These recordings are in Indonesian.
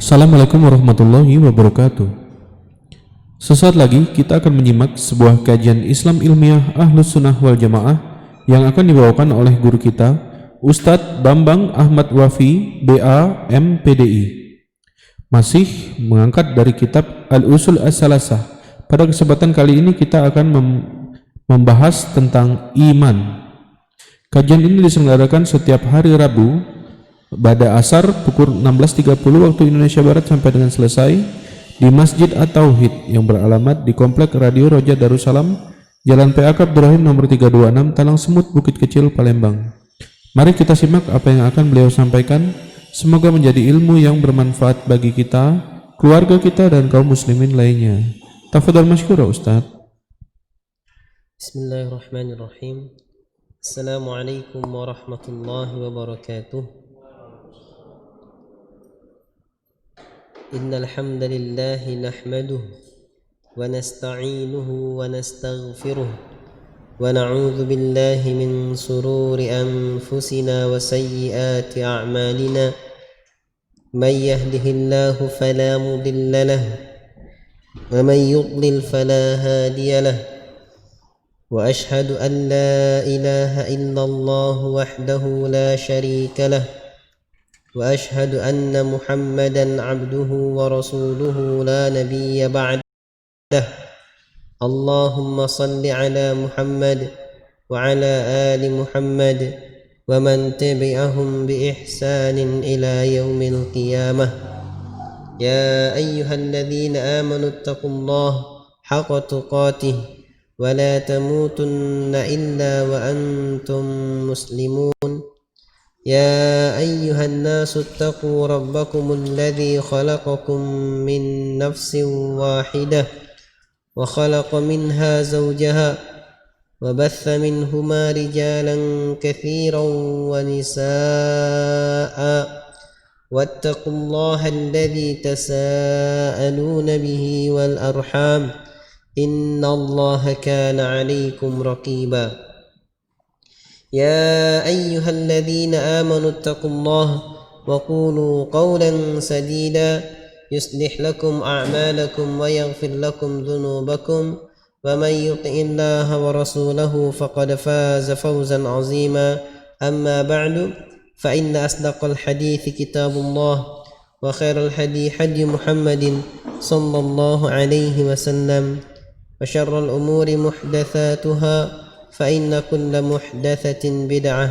Assalamualaikum warahmatullahi wabarakatuh. Sesaat lagi kita akan menyimak sebuah kajian Islam ilmiah Ahlus Sunnah wal Jamaah yang akan dibawakan oleh guru kita, Ustadz Bambang Ahmad Wafi, BA, MPDI. Masih mengangkat dari kitab Al-Usul As-Salasah. Pada kesempatan kali ini kita akan membahas tentang iman. Kajian ini diselenggarakan setiap hari Rabu pada asar pukul 16.30 waktu Indonesia Barat sampai dengan selesai di Masjid At-Tauhid yang beralamat di Komplek Radio Roja Darussalam, Jalan PA Abdurrahim nomor 326, Talang Semut, Bukit Kecil, Palembang. Mari kita simak apa yang akan beliau sampaikan. Semoga menjadi ilmu yang bermanfaat bagi kita, keluarga kita, dan kaum muslimin lainnya. Tafadhal masykur, Ustaz. Bismillahirrahmanirrahim. Assalamualaikum warahmatullahi wabarakatuh. Innal hamdalillah nahmaduhu wa nasta'inuhu wa nastaghfiruh wa na'udzu billahi min sururi anfusina wa sayyiati a'malina. May yahdihillahu fala mudilla lahu wa may yudlil fala hadiya lahu. Wa ashhadu an la ilaha illallah wahdahu la syarika lahu wa ashhadu anna Muhammadan abduhu wa rasuluhu la nabiyya ba'dah. Allahumma salli ala Muhammad wa ala ali Muhammad wa man tabi'ahum bi ihsanin ila yaumil qiyamah. Ya ayyuhalladzina amanu ittaqullaha haqqa tuqatih wa la tamutunna illa wa antum muslimun. يا أيها الناس اتقوا ربكم الذي خلقكم من نفس واحدة وخلق منها زوجها وبث منهما رجالا كثيرا ونساء واتقوا الله الذي تساءلون به والأرحام إن الله كان عليكم رقيبا. يا أيها الذين آمنوا اتقوا الله وقولوا قولا سديدا يصلح لكم أعمالكم ويغفر لكم ذنوبكم ومن يطع الله ورسوله فقد فاز فوزا عظيما. أما بعد فإن أصدق الحديث كتاب الله وخير الهدي هدي محمد صلى الله عليه وسلم وشر الأمور محدثاتها فإن كل محدثة بدعة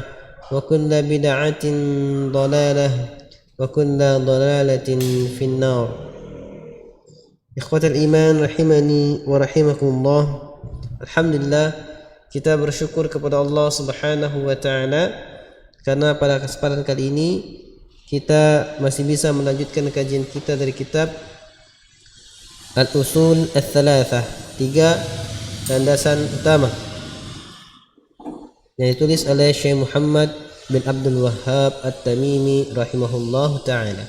وكل بدعة ضلالة وكل ضلالة في النار. Ikhwatal iman rahimani wa rahimakumullah. Alhamdulillah, kita bersyukur kepada Allah Subhanahu wa taala karena pada kesempatan kali ini kita masih bisa melanjutkan kajian kita dari kitab Al-Usul Ats-Tsalatsah, 3 landasan utama, yang ditulis oleh Syekh Muhammad bin Abdul Wahhab At-Tamimi rahimahullah ta'ala,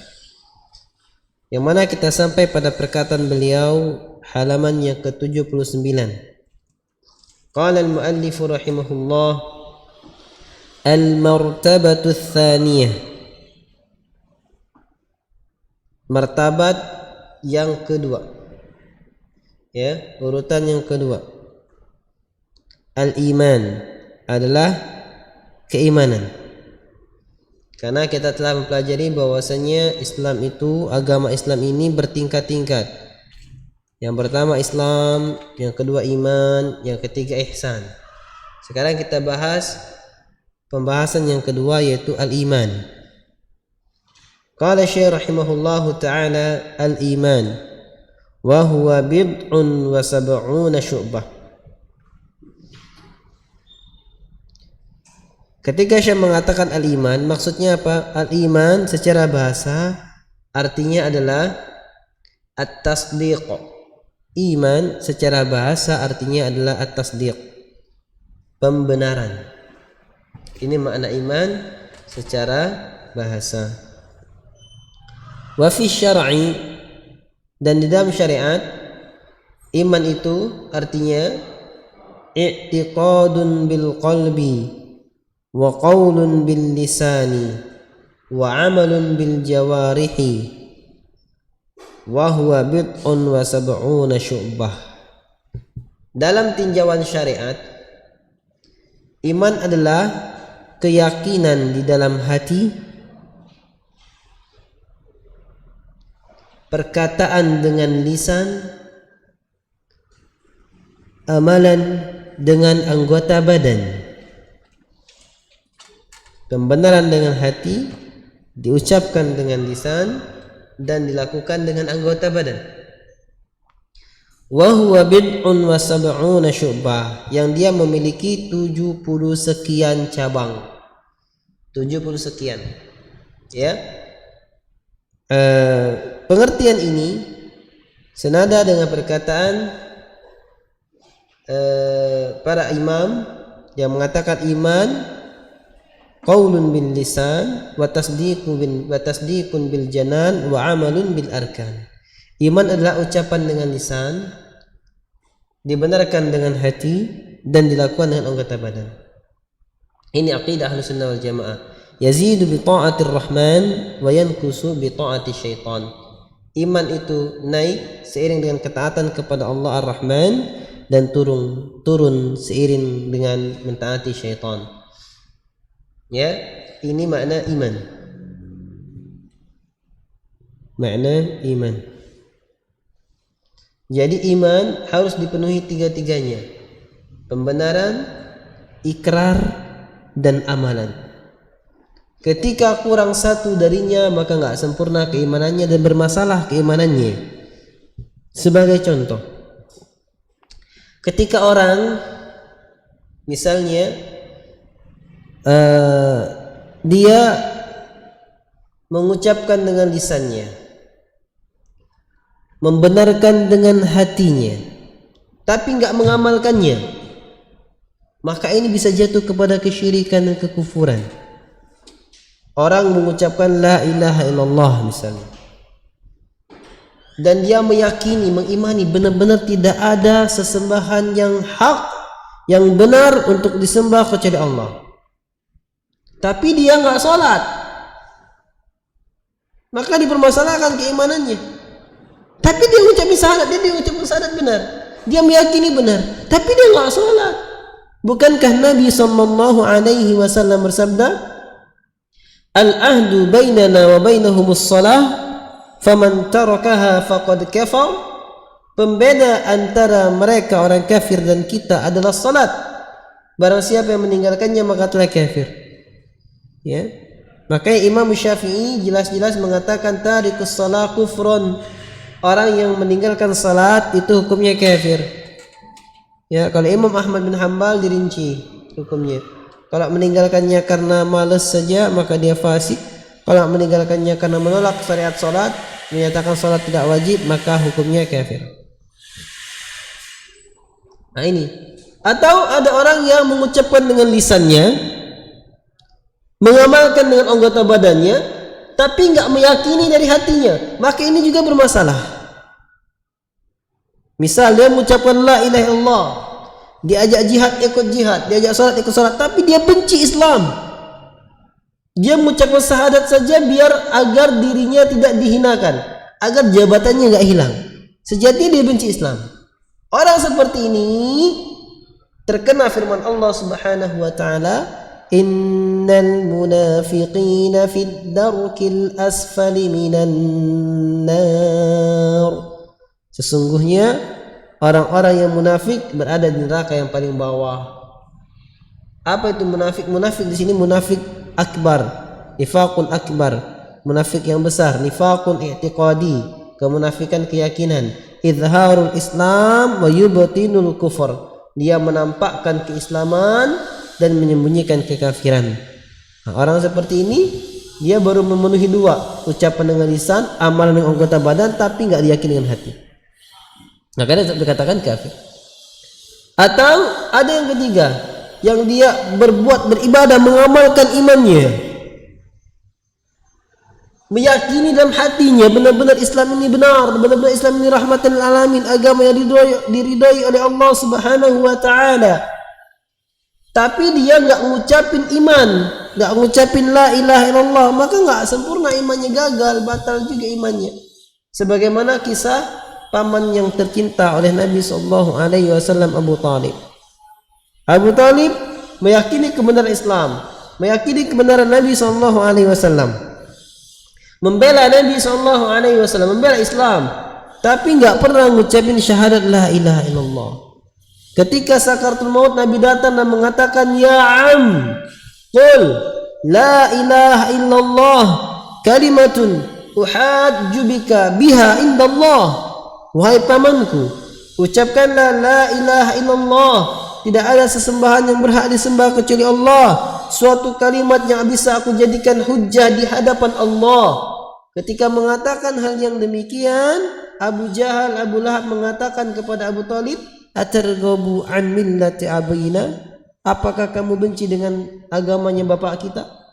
yang mana kita sampai pada perkataan beliau halaman yang ke-79. Qala al-muallif rahimahullah, al-martabatu tsaniyah, martabat yang kedua, ya, urutan yang kedua. Al-iman adalah keimanan. Karena kita telah mempelajari bahwasanya Islam itu, agama Islam ini bertingkat-tingkat. Yang pertama Islam, yang kedua iman, yang ketiga ihsan. Sekarang kita bahas pembahasan yang kedua, yaitu al-iman. Qala Syekh rahimahullahu ta'ala, al-iman wa huwa bid'un wa sab'una syu'bah. Ketika Syekh mengatakan al-iman, maksudnya apa? Al-iman secara bahasa artinya adalah at-tasdiq. Iman secara bahasa artinya adalah at-tasdiq, pembenaran. Ini makna iman secara bahasa. Wa fi syar'i, dan di dalam syariat, iman itu artinya i'tiqadun bil qalbi wa qaulun bil lisani wa amalun bil jawarihi wa huwa bid'un wa sab'una syu'bah. Dalam tinjauan syariat, iman adalah keyakinan di dalam hati, perkataan dengan lisan, amalan dengan anggota badan. Pembenaran dengan hati, diucapkan dengan lisan, dan dilakukan dengan anggota badan. Wa huwa bid'un wa sab'una syu'bah, yang dia memiliki 70 sekian cabang. 70 sekian. Ya. Pengertian ini senada dengan perkataan para imam yang mengatakan iman qaulun bil lisan wa tasdiqun bil janan wa amalun bil arkan. Iman adalah ucapan dengan lisan, dibenarkan dengan hati, dan dilakukan dengan anggota badan. Ini aqidah Ahlussunnah wal Jamaah. Yazidu bi ta'atir rahman wa yankusu bi ta'ati syaitan. Iman itu naik seiring dengan ketaatan kepada Allah Ar-Rahman, dan turun seiring dengan mentaati syaitan. Ya, ini makna iman. Makna iman. Jadi iman harus dipenuhi tiga-tiganya: pembenaran, ikrar, dan amalan. Ketika kurang satu darinya, maka enggak sempurna keimanannya dan bermasalah keimanannya. Sebagai contoh, ketika orang misalnya dia mengucapkan dengan lisannya, membenarkan dengan hatinya, tapi enggak mengamalkannya, maka ini bisa jatuh kepada kesyirikan dan kekufuran. Orang mengucapkan la ilaha illallah misalnya, dan dia meyakini, mengimani benar-benar tidak ada sesembahan yang hak, yang benar untuk disembah kecuali Allah, tapi dia enggak sholat, maka dipermasalahkan keimanannya. Tapi dia mengucapkan syahadat, dia mengucapkan syahadat benar, dia meyakini benar, tapi dia enggak sholat. Bukankah Nabi sallallahu alaihi wasallam bersabda, al-ahdu bainana wa bainahumus shalah, faman tarakaha faqad kafar. Pembeda antara mereka orang kafir dan kita adalah salat. Barang siapa yang meninggalkannya maka telah kafir. Ya. Makanya Imam Syafi'i jelas-jelas mengatakan tarikus shalah kufrun. Orang yang meninggalkan salat itu hukumnya kafir. Ya, kalau Imam Ahmad bin Hanbal dirinci hukumnya. Kalau meninggalkannya karena malas saja maka dia fasik. Kalau meninggalkannya karena menolak syariat salat, menyatakan salat tidak wajib, maka hukumnya kafir. Nah ini. Atau ada orang yang mengucapkan dengan lisannya, mengamalkan dengan anggota badannya, tapi enggak meyakini dari hatinya, maka ini juga bermasalah. Misal dia mengucapkan la ilaha illallah, diajak jihad ikut jihad, diajak salat ikut salat, tapi dia benci Islam. Dia mengucapkan syahadat saja agar dirinya tidak dihinakan, agar jabatannya enggak hilang. Sejati dia benci Islam. Orang seperti ini terkena firman Allah Subhanahu wa taala, innal munafiqina fid darkil asfali minan nar. Sesungguhnya orang-orang yang munafik berada di neraka yang paling bawah. Apa itu munafik? Munafik di sini munafik akbar, nifaqun akbar, munafik yang besar, nifaqun i'tiqadi, kemunafikan keyakinan, izharul Islam wa yubtinul kufur. Dia menampakkan keislaman dan menyembunyikan kekafiran. Nah, orang seperti ini dia baru memenuhi dua, ucapan dengan lisan, amalan dengan anggota badan, tapi enggak diyakini dengan hati. Nah, karena dikatakan kafir. Atau ada yang ketiga, yang dia beribadah, mengamalkan imannya, meyakini dalam hatinya benar-benar Islam ini benar, benar-benar Islam ini rahmatan lil alamin, agama yang diridhai oleh Allah Subhanahu wa taala. Tapi dia enggak ngucapin iman, enggak ngucapin la ilaha illallah, maka enggak sempurna imannya, gagal, batal juga imannya. Sebagaimana kisah paman yang tercinta oleh Nabi sallallahu alaihi wasallam, Abu Talib. Abu Talib meyakini kebenaran Islam, meyakini kebenaran Nabi sallallahu alaihi wasallam, membela Nabi sallallahu alaihi wasallam, membela Islam, tapi enggak pernah mengucapkan syahadat la ilaha illallah. Ketika sakaratul maut, Nabi datang dan mengatakan, "Ya am, qul la ilaha illallah kalimatun uhajju bika biha indallah." Wahai pamanku, ucapkanlah la ilaha illallah, tidak ada sesembahan yang berhak disembah kecuali Allah, suatu kalimat yang bisa aku jadikan hujjah di hadapan Allah. Ketika mengatakan hal yang demikian, Abu Jahal, Abu Lahab mengatakan kepada Abu Talib, "Atarghabu an millati abina?" Apakah kamu benci dengan agamanya bapak kita?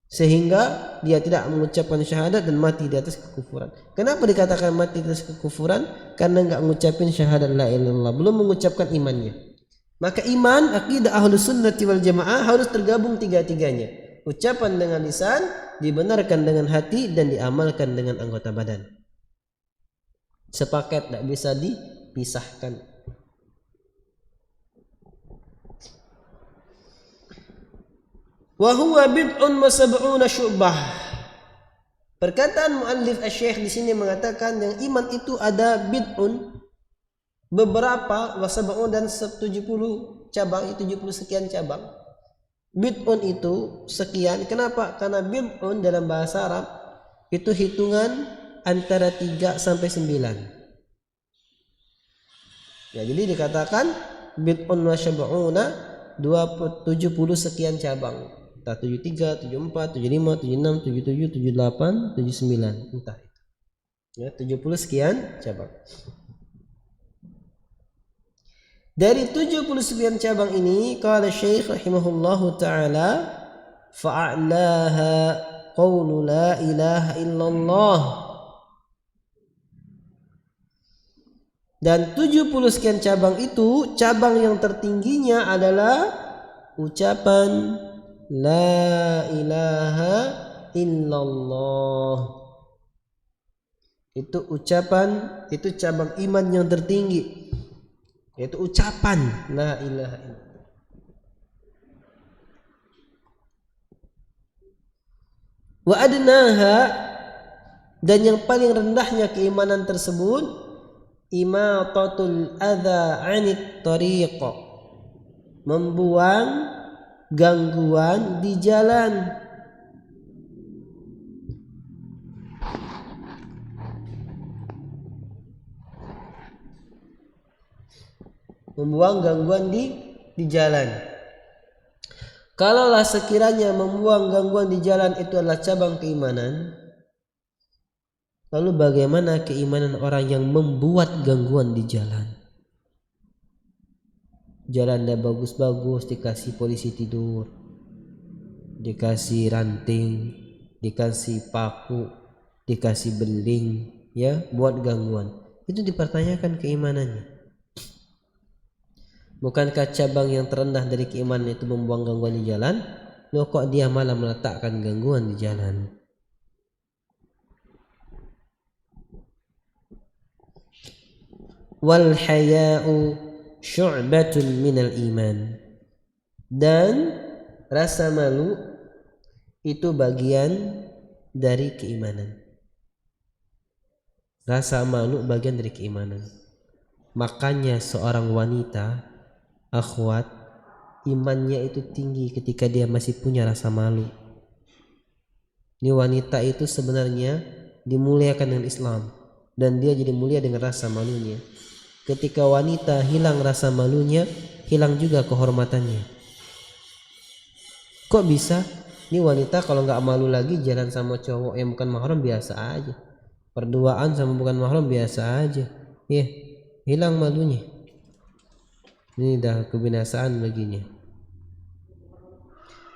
Sehingga dia tidak mengucapkan syahadat dan mati di atas kekufuran. Kenapa dikatakan mati di atas kekufuran? Karena enggak mengucapkan syahadat la ilaha illallah, belum mengucapkan imannya. Maka iman, akidah Ahlus Sunnah wal Jamaah harus tergabung tiga-tiganya. Ucapan dengan lisan, dibenarkan dengan hati, dan diamalkan dengan anggota badan. Sepaket, tidak bisa dipisahkan. Wa huwa bid'un wa sab'una syu'bah. Perkataan muallif asy-syekh di sini mengatakan yang iman itu ada bid'un, beberapa, wa sab'un, dan 70 cabang, 70 sekian cabang. Bid'un itu sekian. Kenapa? Karena bid'un dalam bahasa Arab itu hitungan antara 3 sampai 9. Ya, jadi dikatakan bid'un wa sab'una, 70 sekian cabang. Entah 73, 74, 75, 76, 77, 78, 79, entah itu. Ya, 70 sekian cabang. Dari 70 sekian cabang ini, qala Syekh rahimahullahu taala, fa'alaha qawlu la ilaha illallah. Dan 70 sekian cabang itu, cabang yang tertingginya adalah ucapan la ilaha illallah. Itu ucapan, itu cabang iman yang tertinggi, yaitu ucapan la ilaha illallah. Wa adnaha, dan yang paling rendahnya keimanan tersebut, imatatul adza 'anit tariq, membuang gangguan di jalan. Membuang gangguan di jalan. Kalaulah sekiranya membuang gangguan di jalan itu adalah cabang keimanan, lalu bagaimana keimanan orang yang membuat gangguan di jalan? Jalan dah bagus-bagus, dikasih polisi tidur, dikasih ranting, dikasih paku, dikasih beling, ya, buat gangguan. Itu dipertanyakan keimanannya. Bukankah cabang yang terendah dari keimanan itu membuang gangguan di jalan? Loh, kok dia malah meletakkan gangguan di jalan? Wal haya'u syu'batun minal iman, dan rasa malu itu bagian dari keimanan. Rasa malu bagian dari keimanan. Makanya seorang wanita, akhwat, imannya itu tinggi ketika dia masih punya rasa malu. Ini wanita itu sebenarnya dimuliakan dengan Islam, dan dia jadi mulia dengan rasa malunya. Ketika wanita hilang rasa malunya, hilang juga kehormatannya. Kok bisa? Ini wanita kalau nggak malu lagi jalan sama cowok yang bukan mahram biasa aja, berduaan sama bukan mahram biasa aja, ya, hilang malunya. Ini dah kebinasaan baginya.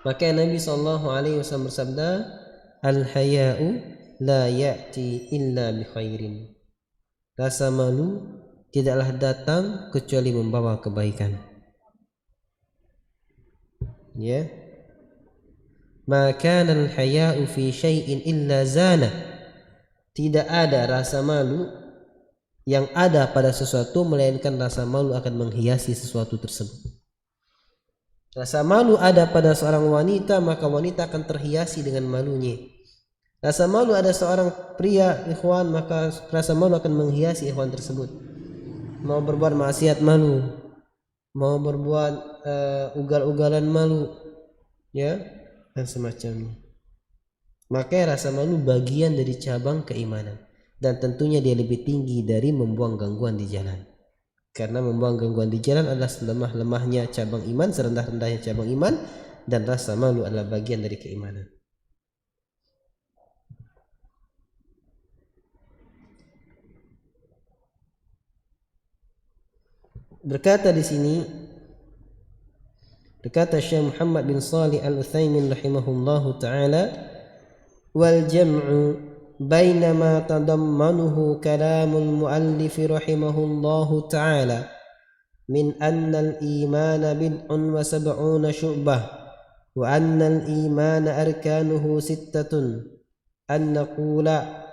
Maka Nabi SAW bersabda, al-haya'u la ya'ti illa bi khairin. Rasa malu tidaklah datang kecuali membawa kebaikan. Ya. Ma kana al-haya'u fi syai'in illa zana. tidak ada rasa malu yang ada pada sesuatu, melainkan rasa malu akan menghiasi sesuatu tersebut. Rasa malu ada pada seorang wanita, maka wanita akan terhiasi dengan malunya. Rasa malu ada seorang pria, ikhwan, maka rasa malu akan menghiasi ikhwan tersebut. Mau berbuat maksiat malu, mau berbuat ugal-ugalan malu, ya, dan semacamnya. Maka rasa malu bagian dari cabang keimanan, dan tentunya dia lebih tinggi dari membuang gangguan di jalan. Karena membuang gangguan di jalan adalah selemah-lemahnya cabang iman, serendah-rendahnya cabang iman, dan rasa malu adalah bagian dari keimanan. Berkata di sini, berkata Syekh Muhammad bin Shalih Al-Utsaimin rahimahullahu taala, wal jam'u baina ma tadammanuhu kalamul muallif rahimahullahu taala min anna al-iman bid'un wa sab'una syu'bah wa anna al-iman arkanuhu sittatun an naqula,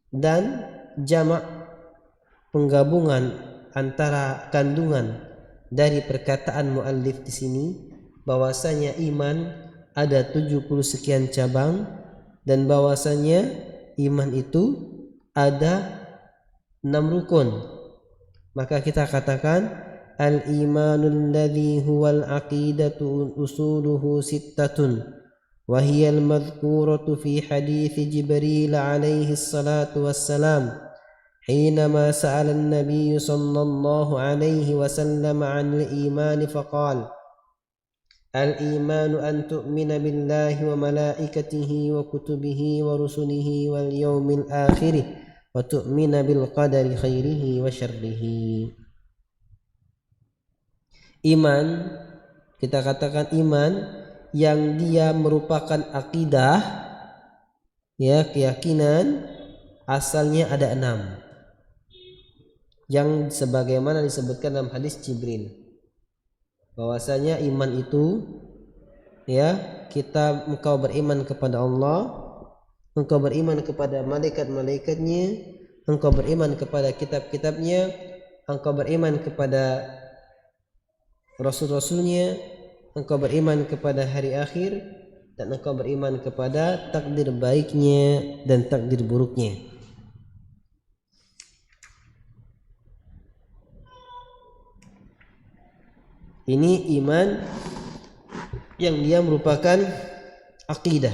dan jamak penggabungan antara kandungan dari perkataan muallif di sini bahwasanya iman ada 70 sekian cabang, dan bahwasanya iman itu ada 6 rukun. Maka kita katakan al-imanul ladzi huwal aqidatu usuluhu sittatun wa hiya al-madhkuratu fi hadits Jibril alaihi salatu wassalam حينما سأل النبي صلى الله عليه وسلم عن الإيمان فقال الإيمان أن تؤمن بالله وملائكته وكتبه ورسله واليوم الآخر وتؤمن بالقدر خيره وشره. Iman, kita katakan iman yang dia merupakan akidah, ya, keyakinan, asalnya ada 6, yang sebagaimana disebutkan dalam hadis Jibril, bahwasanya iman itu, ya, engkau beriman kepada Allah, engkau beriman kepada malaikat-malaikatnya, engkau beriman kepada kitab-kitabnya, engkau beriman kepada rasul-rasulnya, engkau beriman kepada hari akhir, dan engkau beriman kepada takdir baiknya dan takdir buruknya. Ini iman yang dia merupakan akidah.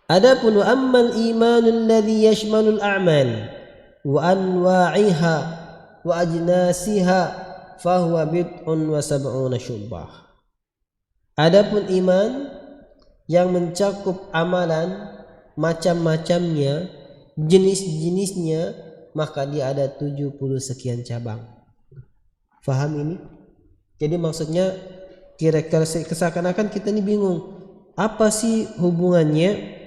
Adapun ammal imanul ladzi yashmalul a'mal wa anwa'iha wa ajnasiha fahuwa bid'un wa sab'una syu'bah. Adapun iman yang mencakup amalan macam-macamnya, jenis-jenisnya, maka dia ada 70 sekian cabang. Faham ini? Jadi maksudnya kira-kira seakan-akan kita ini bingung, apa sih hubungannya?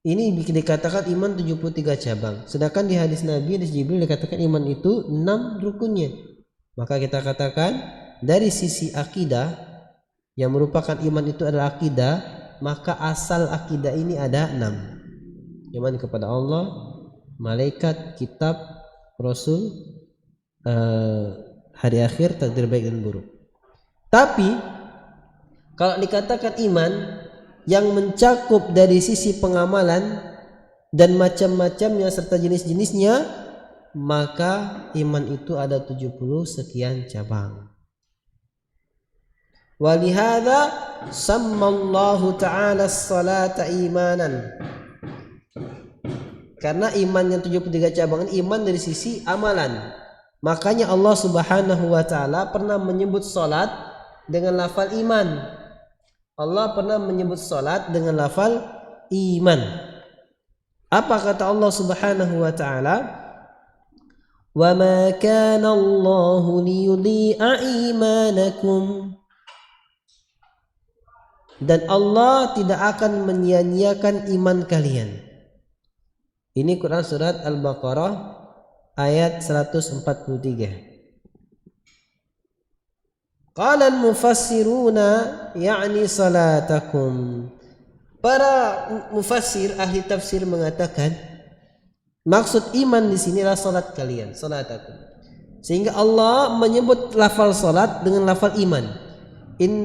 Ini dikatakan iman 73 cabang, sedangkan di hadis Nabi, hadis Jibril dikatakan iman itu 6 rukunnya. Maka kita katakan dari sisi akidah, yang merupakan iman itu adalah akidah, maka asal akidah ini ada 6. Iman kepada Allah, malaikat, kitab, rasul, hari akhir, takdir baik dan buruk. Tapi kalau dikatakan iman yang mencakup dari sisi pengamalan dan macam-macamnya serta jenis-jenisnya, maka iman itu ada 70 sekian cabang. Walihada sammallahu ta'ala as-salata imanan. Karena iman yang 73 cabang ini iman dari sisi amalan. Makanya Allah Subhanahu wa taala pernah menyebut salat dengan lafal iman. Allah pernah menyebut salat dengan lafal iman. Apa kata Allah Subhanahu wa taala? Wa ma kana Allahu liyudhi'a imanakum. Dan Allah tidak akan menyia-nyiakan iman kalian. Ini Quran surat Al-Baqarah ayat 143. Qala al-mufassiruna ya'ni salatakum. Para mufassir ahli tafsir mengatakan maksud iman di sini adalah salat kalian, salatakum. Sehingga Allah menyebut lafal salat dengan lafal iman.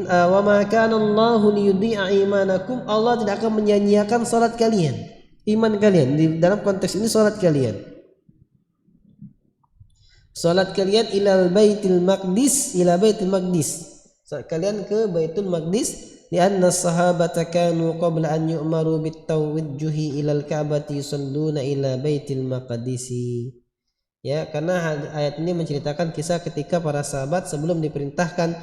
Wa ma kana Allahu liyudhi'a imanakum. Allah tidak akan menyanyiakan salat kalian, iman kalian. Di dalam konteks ini salat kalian. Salat kalian ila baitul maqdis, ila baitul maqdis. Salat kalian ke Baitul Maqdis. Lianna sahabata kanu qabla an yu'maru bitawajjuhi ila al-Ka'bati yusalluna ila Baitil Maqdisi. Ya, karena ayat ini menceritakan kisah ketika para sahabat sebelum diperintahkan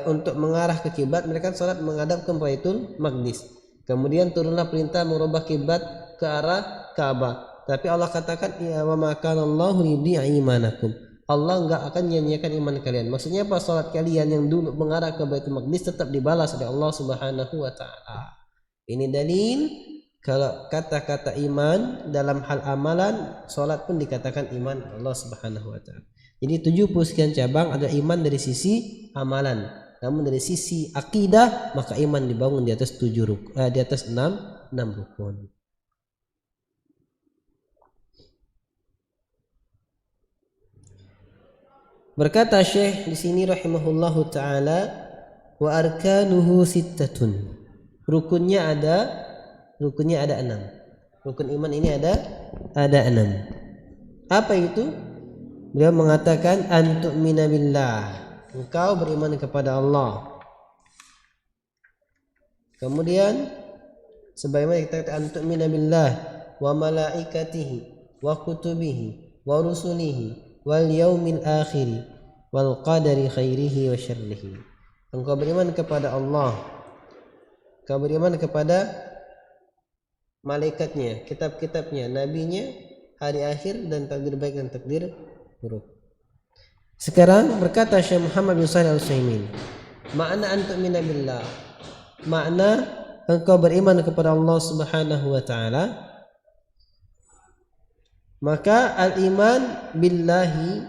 untuk mengarah ke kiblat, mereka salat menghadap ke Baitul Maqdis. Kemudian turunlah perintah merubah kiblat ke arah Ka'bah. Tapi Allah katakan ya wa ma kana Allahu liyudhi'a imanakum. Allah enggak akan nyanyiakan iman kalian. Maksudnya apa? Salat kalian yang dulu mengarah ke Baitul Maqdis tetap dibalas oleh Allah Subhanahu wa taala. Ini dalil kalau kata-kata iman dalam hal amalan, salat pun dikatakan iman Allah Subhanahu wa taala. Jadi 70 sekian cabang ada iman dari sisi amalan. Namun dari sisi akidah maka iman dibangun di atas 6 rukun. Berkata Syekh di sini rahimahullahu taala, wa arkanuhu sittatun. Rukunnya ada 6. Rukun iman ini ada 6. Apa itu? Beliau mengatakan an tu'mina billah. Engkau beriman kepada Allah. Kemudian sebagaimana kita kata an tu'mina billah wa malaikatihi wa kutubihi wa rusulihi wal yaumil akhir wal qadari khairihi wa syarrihi. Engkau beriman kepada Allah, engkau beriman kepada malaikatnya, kitab-kitabnya, nabinya, hari akhir dan takdir baik dan takdir buruk. Sekarang berkata Syekh Muhammad bin Shalih Al-Utsaimin, makna an tu'mina billah, makna engkau beriman kepada Allah Subhanahu wa taala. Maka al-iman billahi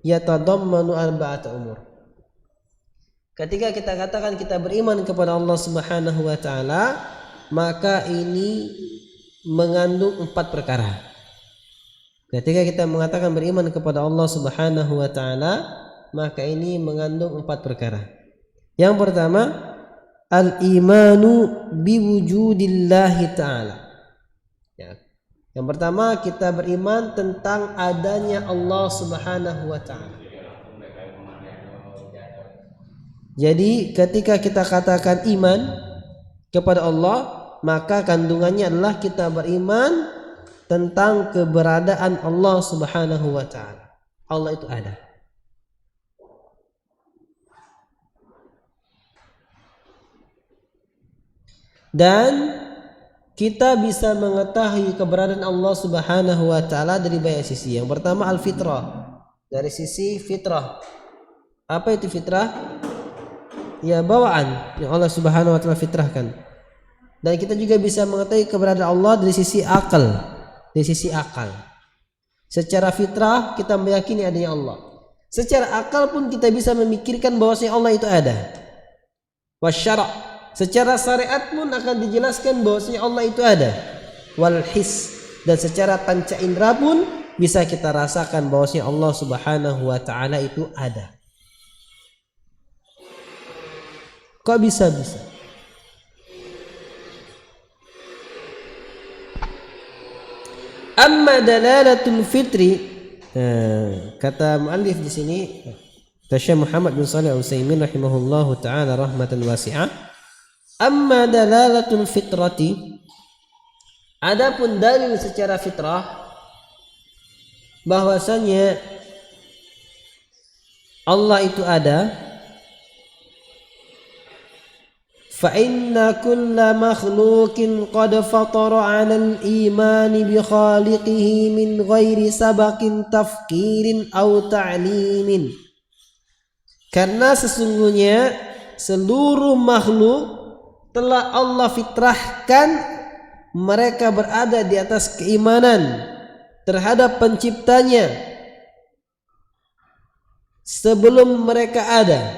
yatadammanu arba'ata umur. Ketika kita katakan kita beriman kepada Allah Subhanahu wa taala, maka ini mengandung 4 perkara. Ketika kita mengatakan beriman kepada Allah Subhanahu wa taala, maka ini mengandung 4 perkara. Yang pertama, al-imanu biwujudillahi ta'ala. Ya. Yang pertama kita beriman tentang adanya Allah Subhanahu wa taala. Jadi ketika kita katakan iman kepada Allah, maka kandungannya adalah kita beriman tentang keberadaan Allah Subhanahu wa taala. Allah itu ada. Dan kita bisa mengetahui keberadaan Allah Subhanahu wa taala dari banyak sisi. Yang pertama al-fitrah. Dari sisi fitrah. Apa itu fitrah? Ya, bawaan yang Allah Subhanahu wa taala fitrahkan. Dan kita juga bisa mengetahui keberadaan Allah dari sisi akal. Dari sisi akal. Secara fitrah kita meyakini adanya Allah. Secara akal pun kita bisa memikirkan bahwasanya Allah itu ada. Wasyara'. Secara syariat pun akan dijelaskan bahwasanya Allah itu ada. Wal his, dan secara panca indera pun bisa kita rasakan bahwasanya Allah Subhanahu wa taala itu ada. Kok bisa? Amma dalalatul fitri, kata muallif di sini, Syekh Muhammad bin Shalih Al-Utsaimin rahimahullahu taala rahmatan wasi'ah. Amma dalalatul fitrati, adapun dalil secara fitrah bahwasanya Allah itu ada, fa inna kulla makhluqin qad fatara 'ala al-iman bi khaliqihi min ghairi sabaqin tafkirin aw ta'limin. Karena sesungguhnya seluruh makhluk telah Allah fitrahkan mereka berada di atas keimanan terhadap penciptanya sebelum mereka ada,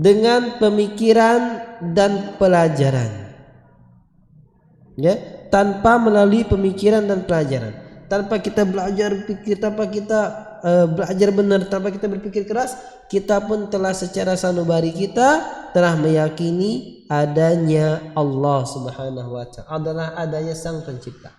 dengan pemikiran dan pelajaran. Ya, tanpa melalui pemikiran dan pelajaran. Tanpa kita belajar pikir, tanpa kita belajar benar, tanpa kita berpikir keras, kita pun telah secara sanubari kita telah meyakini adanya Allah Subhanahu wa ta'ala, adalah adanya Sang Pencipta.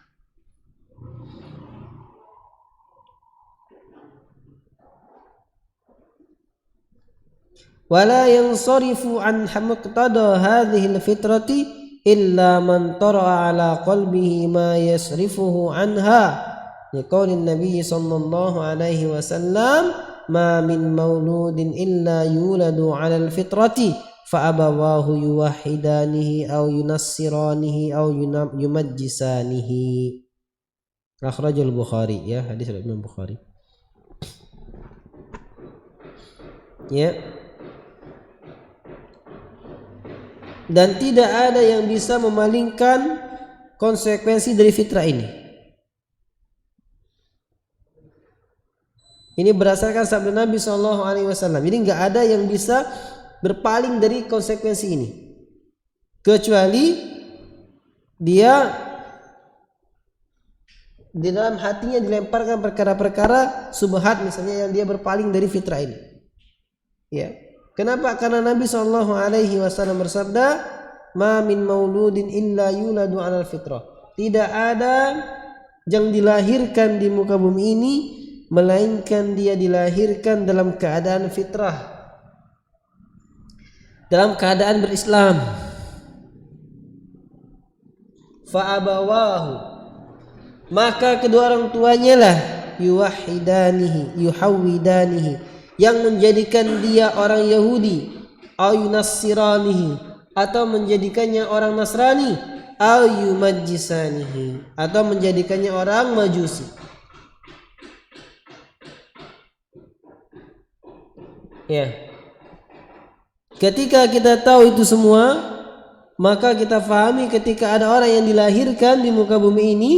Wala yansarifu an muqtada hadhihi al-fitrati illa man tara'a ala qalbihi ma yasrifuhu anha. Liqaulin Nabi sallallahu alaihi wasallam, ma min mauludin illa yuladu 'ala al-fitrati fa abawahu yuwahhidanihi aw yunassiranihi aw yumajjisanihi. Akhrajul Bukhari, ya, hadis dari Imam Bukhari. Ya. Dan tidak ada yang bisa memalingkan konsekuensi dari fitrah ini. Ini berdasarkan sabda Nabi SAW. Jadi nggak ada yang bisa berpaling dari konsekuensi ini, kecuali dia di dalam hatinya dilemparkan perkara-perkara subhat, misalnya yang dia berpaling dari fitrah ini. Ya, kenapa? Karena Nabi SAW bersabda, "Ma min mauludin illa yuladu 'alal fitrah." Tidak ada yang dilahirkan di muka bumi ini melainkan dia dilahirkan dalam keadaan fitrah, dalam keadaan berislam. Fa abawahu, maka kedua orang tuanya lah yuwahhidanihi, yuhawwidanihi, yang menjadikan dia orang Yahudi, au yunassiranihi, atau menjadikannya orang Nasrani, au yumajjisanihi, atau menjadikannya orang Majusi. Ya. Ketika kita tahu itu semua, maka kita fahami ketika ada orang yang dilahirkan di muka bumi ini,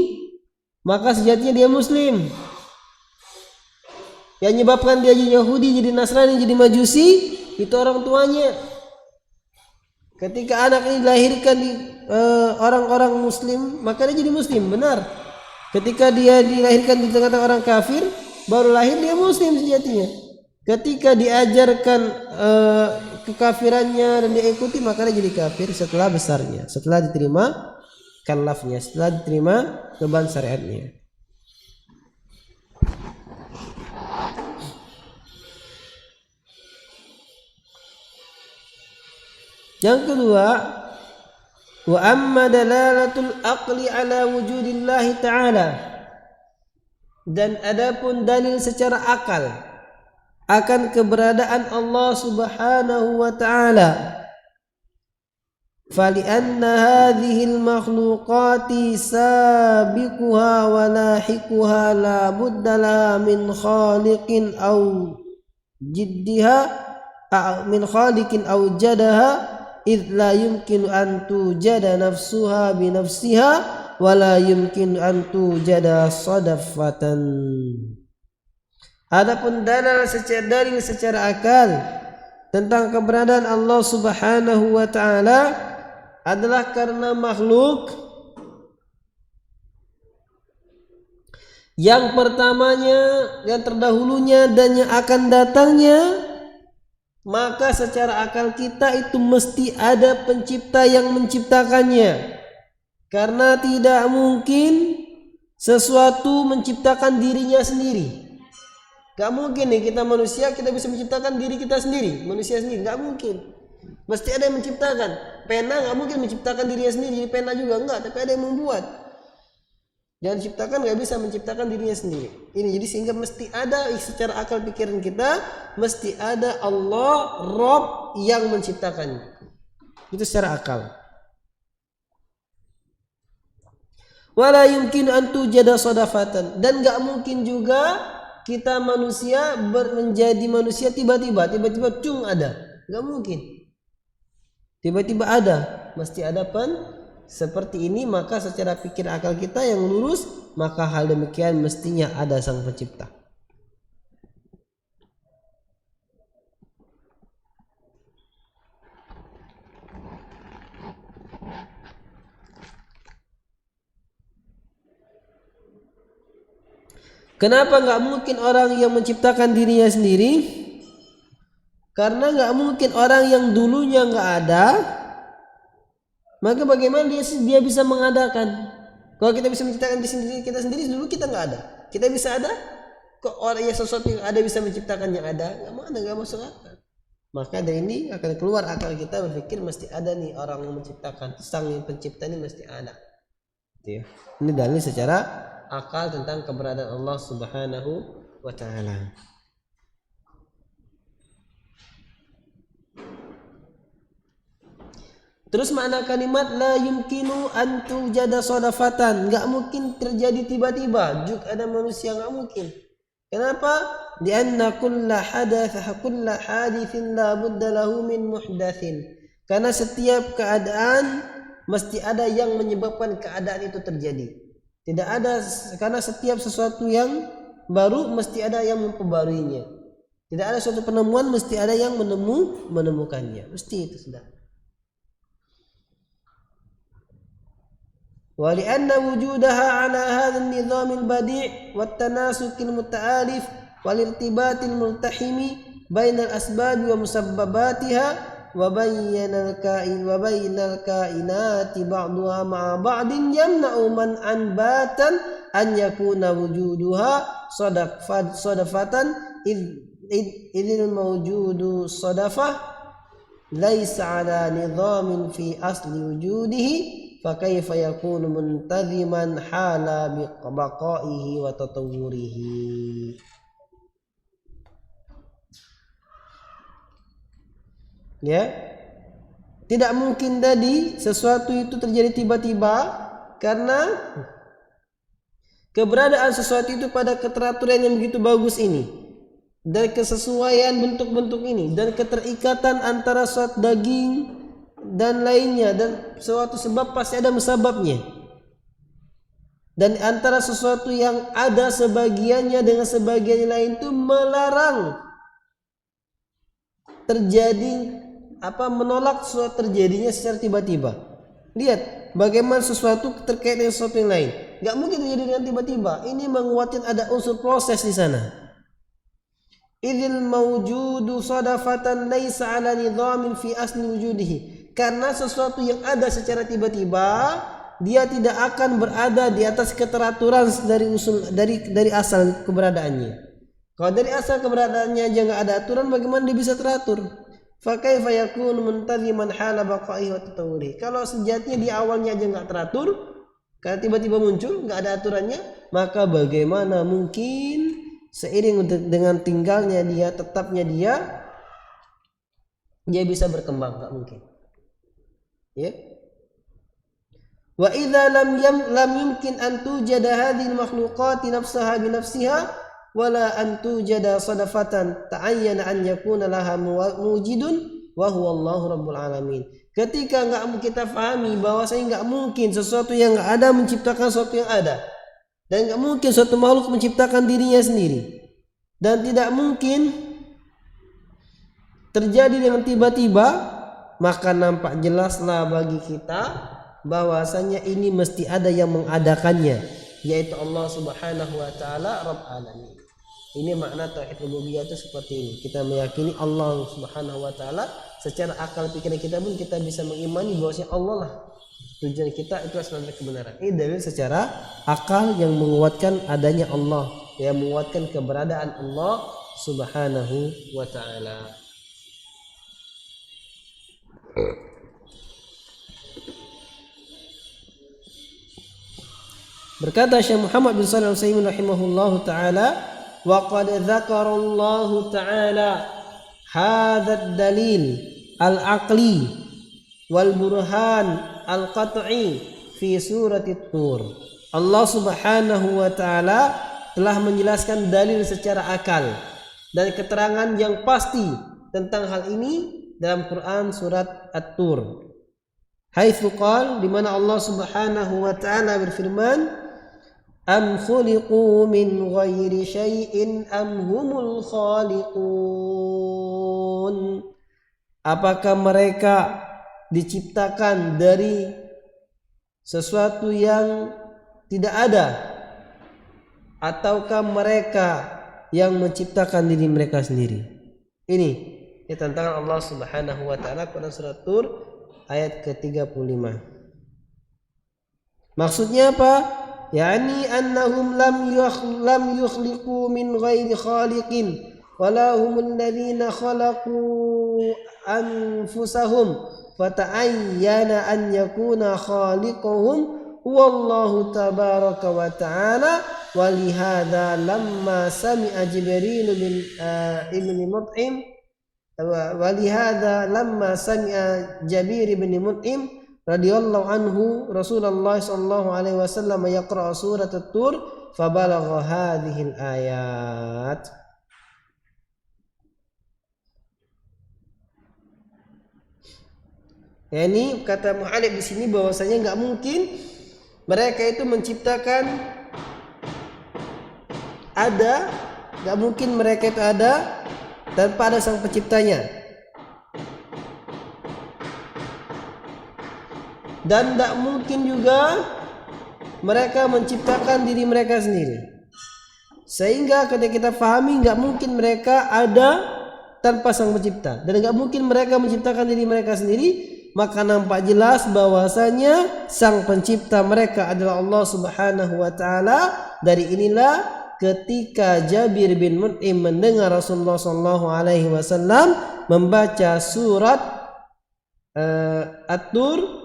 maka sejatinya dia muslim. Yang menyebabkan dia jadi Yahudi, jadi Nasrani, jadi Majusi, itu orang tuanya. Ketika anak ini dilahirkan di orang-orang muslim, maka dia jadi muslim, benar. Ketika dia dilahirkan di tengah-tengah orang kafir, baru lahir dia muslim sejatinya. Ketika diajarkan kekafirannya dan diikuti, maka dia jadi kafir setelah besarnya, setelah diterima kalafnya, setelah diterima beban syariatnya. Yang kedua, wa amma dalalatul aqli ala wujudillahi ta'ala, dan adapun dalil secara akal akan keberadaan Allah Subhanahu wa ta'ala, falianna hadhil makhluqati sabiquha wa lahiquha la budda laha min khaliqin aw jiddiha min khaliqin aw jadaha idh la yumkin an tujada nafsuha bi nafsiha wa la yumkin an tujada sadafatan. Adapun dalil secara akal tentang keberadaan Allah Subhanahu wa ta'ala adalah karena makhluk yang pertamanya, yang terdahulunya, dan yang akan datangnya, maka secara akal kita itu mesti ada pencipta yang menciptakannya. Karena tidak mungkin sesuatu menciptakan dirinya sendiri. Gak mungkin nih kita manusia kita bisa menciptakan diri kita sendiri, manusia sendiri, gak mungkin. Mesti ada yang menciptakan. Pena gak mungkin menciptakan dirinya sendiri, jadi pena juga enggak, tapi ada yang membuat. Yang diciptakan gak bisa menciptakan dirinya sendiri. Ini jadi sehingga mesti ada secara akal pikiran kita, mesti ada Allah Rabb yang menciptakannya. Itu secara akal. Wala yumkin an tujada sadafatan, dan gak mungkin juga kita manusia menjadi manusia tiba-tiba cung ada, nggak mungkin. Tiba-tiba ada, mesti ada seperti ini. Maka secara pikir akal kita yang lurus, maka hal demikian mestinya ada Sang Pencipta. Kenapa nggak mungkin orang yang menciptakan dirinya sendiri? Karena nggak mungkin orang yang dulunya nggak ada, maka bagaimana dia bisa mengadakan? Kalau kita bisa menciptakan diri sendiri, kita sendiri dulu kita nggak ada, kita bisa ada? Kok orang yang sesuatu yang ada bisa menciptakan yang ada? Nggak masuk akal. Maka dari ini akan keluar akal kita berpikir mesti ada nih orang yang menciptakan, sang yang pencipta ini mesti ada. Ini dalil secara akal tentang keberadaan Allah Subhanahu wa taala. Terus makna kalimat la yumkinu an tujada sadafatan, enggak mungkin terjadi tiba-tiba juk ada manusia, enggak mungkin. Kenapa? Lianna kulla hadithin la budda lahu min muhdatsin. Karena setiap keadaan mesti ada yang menyebabkan keadaan itu terjadi. Tidak ada, karena setiap sesuatu yang baru mesti ada yang memperbaruinya. Tidak ada suatu penemuan mesti ada yang menemukannya. Mesti itu sudah. ولأن وجودها على هذا النظام البديع والتناسق المتآلف والارتباط الملتحم بين الأسباب ومسبباتها وبين الكائنات بعضها مع بعض يمنع منعا باتا أن يكون وجودها صدفة إذ الموجود صدفة ليس على نظام في أصل وجوده فكيف يكون منتظما حال بقائه وتطوره. Ya, tidak mungkin tadi sesuatu itu terjadi tiba-tiba karena keberadaan sesuatu itu pada keteraturan yang begitu bagus ini dan kesesuaian bentuk-bentuk ini dan keterikatan antara suatu daging dan lainnya, dan suatu sebab pasti ada musababnya, dan antara sesuatu yang ada sebagiannya dengan sebagian lain itu melarang terjadi menolak suatu terjadinya secara tiba-tiba. Lihat bagaimana sesuatu terkait dengan sesuatu yang lain, nggak mungkin terjadi dengan tiba-tiba. Ini menguatkan ada unsur proses di sana. Idzil mawjudu sadafatan laisa ala nidhamin fi asli wujudihi. Karena sesuatu yang ada secara tiba-tiba dia tidak akan berada di atas keteraturan dari asal keberadaannya. Kalau dari asal keberadaannya aja nggak ada aturan, bagaimana dia bisa teratur? Fa kaifa yakunu muntaziman hala baqaihi wa tatawwuri. Kalau sejatinya di awalnya aja nggak teratur, karena tiba-tiba muncul nggak ada aturannya, maka bagaimana mungkin seiring dengan tinggalnya dia, tetapnya dia bisa berkembang? Nggak mungkin. Ya. Wa idza lam yumkin an tujada hadhihi al-makhluqat nafsaha bi nafsiha wala an tujada sadafatan ta'ayyana an yakuna laha mujidun wa huwa Allahu rabbul alamin. Ketika enggak kita pahami bahwasanya enggak mungkin sesuatu yang enggak ada menciptakan sesuatu yang ada, dan enggak mungkin suatu makhluk menciptakan dirinya sendiri, dan tidak mungkin terjadi dengan tiba-tiba, maka nampak jelaslah bagi kita bahwasanya ini mesti ada yang mengadakannya, yaitu Allah Subhanahu wa taala Rabb alamin. Ini makna tauhid rububiyah itu seperti ini. Kita meyakini Allah Subhanahu wa taala secara akal pikiran kita pun kita bisa mengimani bahwasanya Allah lah tujuan kita, itu asal kebenaran. Ini dalil secara akal yang menguatkan adanya Allah, yang menguatkan keberadaan Allah Subhanahu wa taala. Berkata Syekh Muhammad bin Shalih Al-Utsaimin rahimahullahu taala, wa qad dzakara Allah taala hadzal dalil al-aqli wal burhan al-qat'i fi surati Tur. Allah Subhanahu wa taala telah menjelaskan dalil secara akal dan keterangan yang pasti tentang hal ini dalam Quran surat At-Tur. Haitsu qala, di mana Allah Subhanahu wa taala berfirman, am khuliqu min ghairi syai'in am humul khaliqun. Apakah mereka diciptakan dari sesuatu yang tidak ada, ataukah mereka yang menciptakan diri mereka sendiri? Ini tantangan Allah Subhanahu wa taala pada surat Tur ayat ke-35. Maksudnya apa? Yani annahum lam yukhliqu min ghairi khaliqin wala humul ladzina khalaqu anfusahum fata'ayyana an yakuna khaliquhum wallahu tabaraka wa ta'ala walihada lamma sami'a Jibril bin ibn Mut'im walihada lamma sami'a Jabir bin Mut'im radhiyallahu anhu Rasulullah sallallahu alaihi wasallam yaqra surat at-Tur fabalagha hadhihi al-ayat. Ya, ini kata mu'allif di sini bahwasanya nggak mungkin mereka itu menciptakan ada, nggak mungkin mereka itu ada tanpa ada sang penciptanya. Dan tidak mungkin juga mereka menciptakan diri mereka sendiri. Sehingga ketika kita pahami nggak mungkin mereka ada tanpa sang pencipta dan nggak mungkin mereka menciptakan diri mereka sendiri, maka nampak jelas bahwasanya sang pencipta mereka adalah Allah Subhanahu wa taala. Dari inilah ketika Jabir bin Mut'im mendengar Rasulullah sallallahu alaihi wasallam membaca surat At-Tur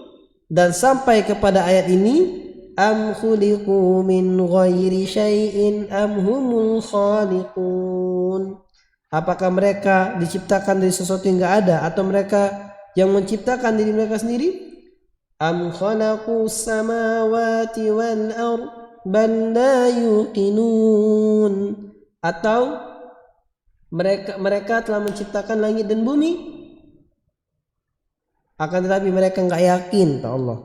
dan sampai kepada ayat ini, am khuliqu min ghairi syai'in am humul khaliqun. Apakah mereka diciptakan dari sesuatu yang enggak ada atau mereka yang menciptakan diri mereka sendiri? Am khalaqus samawati wal ard bal la yuqinun. Atau mereka telah menciptakan langit dan bumi, akan tetapi mereka enggak yakin, kata Allah.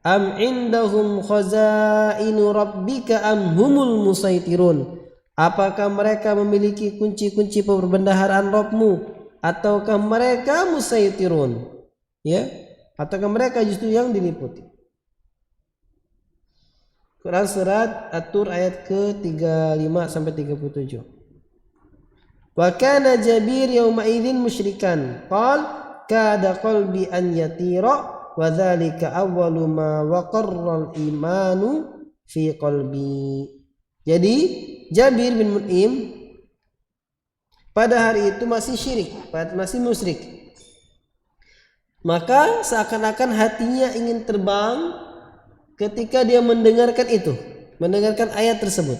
Am indahum khazainu rabbika am humul musaitirun. Apakah mereka memiliki kunci-kunci perbendaharaan Rabbmu ataukah mereka musaitirun? Ya, ataukah mereka justru yang diliputi? Quran surat At-Tur ayat ke-35 sampai 37. Wa kana Jabir yauma idzin musyrikan. Qal kada qalbi an yatira wa dzalika awwalu ma waqarra al-imanu fi qalbi. Jadi Jabir bin Mut'im pada hari itu masih syirik, masih musyrik. Maka seakan-akan hatinya ingin terbang ketika dia mendengarkan itu, mendengarkan ayat tersebut.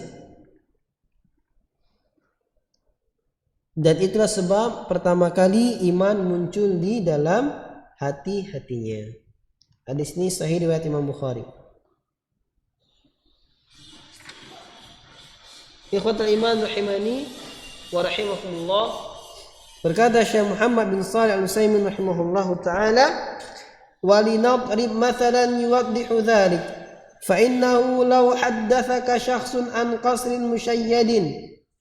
Dan itulah sebab pertama kali iman muncul di dalam hati-hatinya. Hadis ini sahih riwayat Imam Bukhari. Ikhwatul iman rahimani wa rahimakumullah. Berkata Syekh Muhammad bin Shalih Al-Utsaimin rahimahullahu taala, وَلِنَضْرِبْ مَثَلًا يُوَضِّحُ ذَلِكَ فَإِنَّهُ لَوْ حَدَّثَكَ شَخْصٌ عَنْ قَصْرٍ مُشَيَّدٍ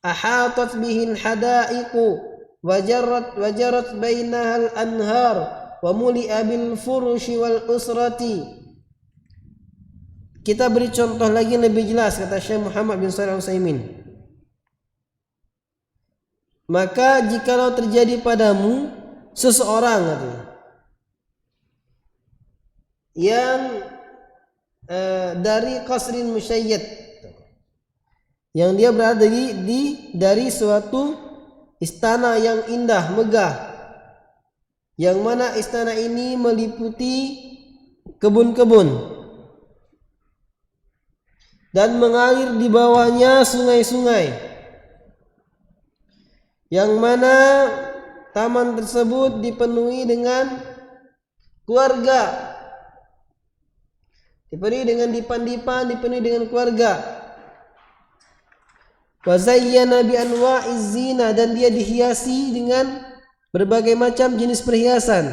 أَحَاطَتْ بِهِ الْحَدَائِقُ وَجَرَتْ بَيْنَهَا الْأَنْهَارُ وَمُلِئَ بِالْفُرُشِ وَالْأُسْرَةِ. Kita beri contoh lagi yang lebih jelas, kata Syekh Muhammad bin Shalih Al-Utsaimin. Maka jikalau terjadi padamu seseorang yang dari qasrin musyayyad, yang dia berada dari suatu istana yang indah, megah, yang mana istana ini meliputi kebun-kebun dan mengalir di bawahnya sungai-sungai, yang mana taman tersebut dipenuhi dengan keluarga, dipenuhi dengan dipan-dipan, dipenuhi dengan keluarga. Wa zayyana bi anwa'iz zina, dan dia dihiasi dengan berbagai macam jenis perhiasan.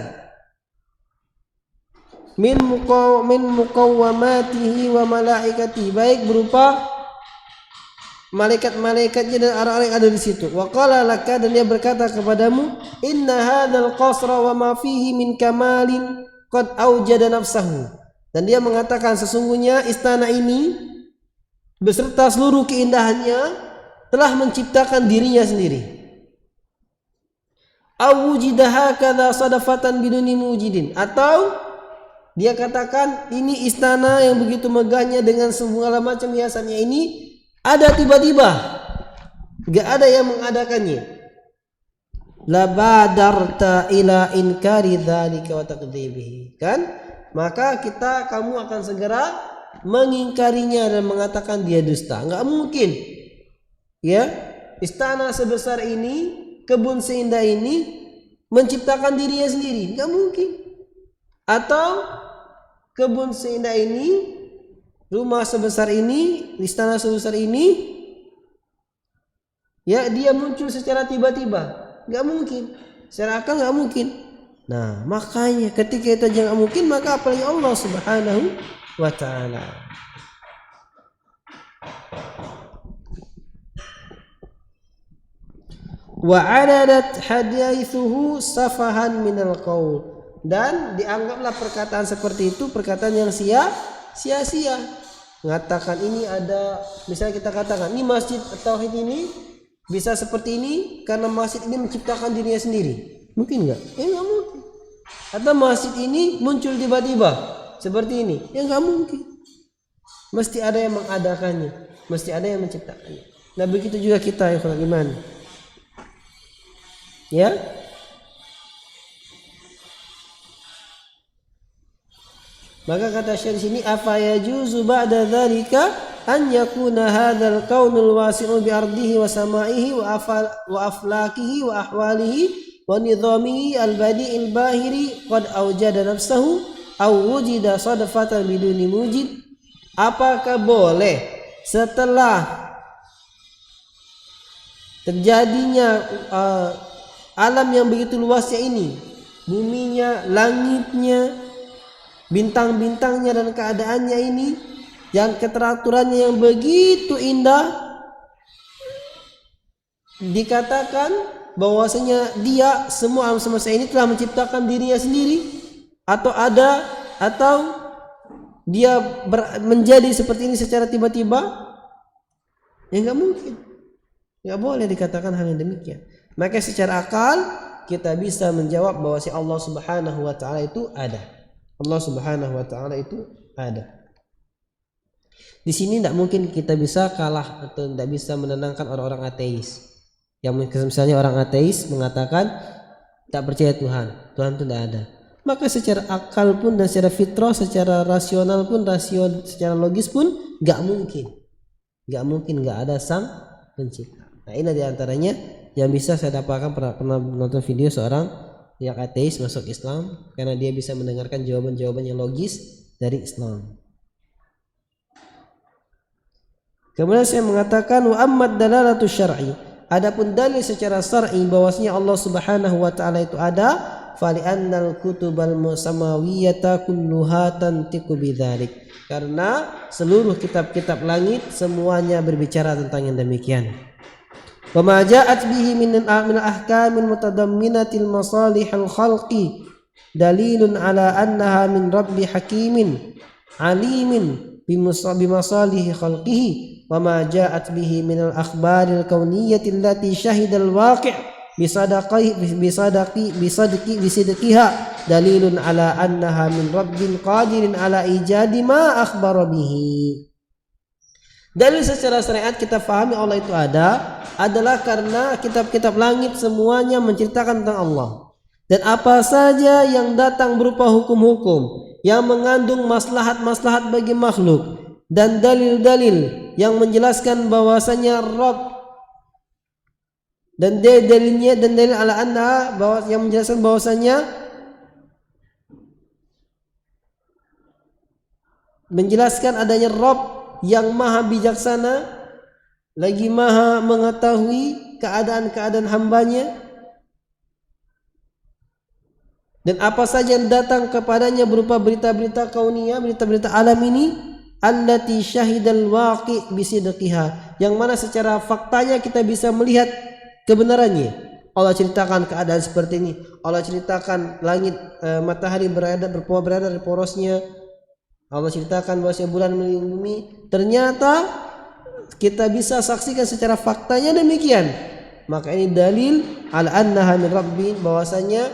Min muqawwamatihi wa malaikati, baik berupa malaikat-malaikatnya dan orang-orang yang ada di situ. Wa qala laka, dan dia berkata kepadamu, inna hadzal qasra wa ma fihi min kamalin qad aujada nafsahu. Dan dia mengatakan sesungguhnya istana ini beserta seluruh keindahannya telah menciptakan dirinya sendiri. Awujida hakadha sadafatan biduni mujidin, atau dia katakan ini istana yang begitu megahnya dengan segala macam hiasannya ini ada tiba-tiba, gak ada yang mengadakannya. La badarta ila inkari dzalika wa takdzibihi, kan? Maka kamu akan segera mengingkarinya dan mengatakan dia dusta. Enggak mungkin. Ya, istana sebesar ini, kebun seindah ini menciptakan dirinya sendiri, enggak mungkin. Atau kebun seindah ini, rumah sebesar ini, istana sebesar ini, ya dia muncul secara tiba-tiba. Gak mungkin, secara akal gak mungkin. Nah, makanya ketika itu aja gak mungkin, maka apalagi Allah Subhanahu wa ta'ala. Wa adadat hadithuhu safahan minal qaul, dan dianggaplah perkataan seperti itu perkataan yang sia-sia. Mengatakan ini ada, misalnya kita katakan ini masjid tauhid ini bisa seperti ini karena masjid ini menciptakan dirinya sendiri. Mungkin enggak? Ya enggak mungkin. Atau masjid ini muncul tiba-tiba seperti ini. Ya enggak mungkin. Mesti ada yang mengadakannya, mesti ada yang menciptakannya. Nah, begitu juga kita, ikhwan iman. Ya? Maka kata Syekh di sini, afa yajuzu ba'da dzalika an yakuna hadzal kaunul wasi'u bi ardihi wa sama'ihi wa aflakihi wa ahwalihi wa nidhamihi al-badi'il bahiri qad awjada nafsahu aw wujida sadfatan biduni mujid. Apakah boleh setelah terjadinya alam yang begitu luasnya ini, buminya, langitnya, bintang-bintangnya dan keadaannya ini, yang keteraturannya yang begitu indah, dikatakan bahwasanya dia semua alam semesta ini telah menciptakan dirinya sendiri, atau dia menjadi seperti ini secara tiba-tiba? Ya nggak mungkin, nggak boleh dikatakan hal yang demikian. Maka secara akal kita bisa menjawab bahwa si Allah Subhanahu wa ta'ala itu ada. Allah Subhanahu wa ta'ala itu ada. Di sini tidak mungkin kita bisa kalah atau tidak bisa menenangkan orang-orang ateis. Yang misalnya orang ateis mengatakan tak percaya Tuhan itu tidak ada. Maka secara akal pun dan secara fitrah, secara rasional pun, secara logis pun nggak mungkin nggak ada sang pencipta. Nah, ini diantaranya yang bisa saya dapatkan pernah menonton video seorang yang ateis masuk Islam karena dia bisa mendengarkan jawaban-jawaban yang logis dari Islam. Kemudian saya mengatakan wa ammad dalalatu syar'i, adapun dalil secara syar'i bahwasanya Allah Subhanahu wa taala itu ada, fali annal kutubal musamawiyata kulluha tantiqu bidzalik, karena seluruh kitab-kitab langit semuanya berbicara tentang yang demikian. Wa ma ja'at bihi min al-ahkamil mutadamminatil masalihil khalqi dalilun ala annaha min rabbi hakimin alimin bimasalihi khalqihi wa ma ja'at bihi min al-akhbaril kauniyyati allati syahida al-waqi' bisadqiha dalilun ala annaha min rabbin qadirin ala ijadi ma akhbara bihi. Dalil secara syariat kita fahami Allah itu ada adalah karena kitab-kitab langit semuanya menceritakan tentang Allah, dan apa saja yang datang berupa hukum-hukum yang mengandung maslahat-maslahat bagi makhluk dan dalil-dalil yang menjelaskan bahwasanya Rabb, dan dalilnya dan dalil ala anna bahwa yang menjelaskan bahwasanya menjelaskan adanya Rabb yang maha bijaksana lagi maha mengetahui keadaan-keadaan hambanya, dan apa saja yang datang kepadanya berupa berita-berita kauniyah, berita-berita alam ini, allati syahidal waqi' bisidqiha, yang mana secara faktanya kita bisa melihat kebenarannya. Allah ceritakan keadaan seperti ini, Allah ceritakan langit, matahari berada di porosnya, Allah ceritakan bahwa bulan mengelilingi bumi. Ternyata kita bisa saksikan secara faktanya demikian, maka ini dalil ala annaha min rabbi, bahwasanya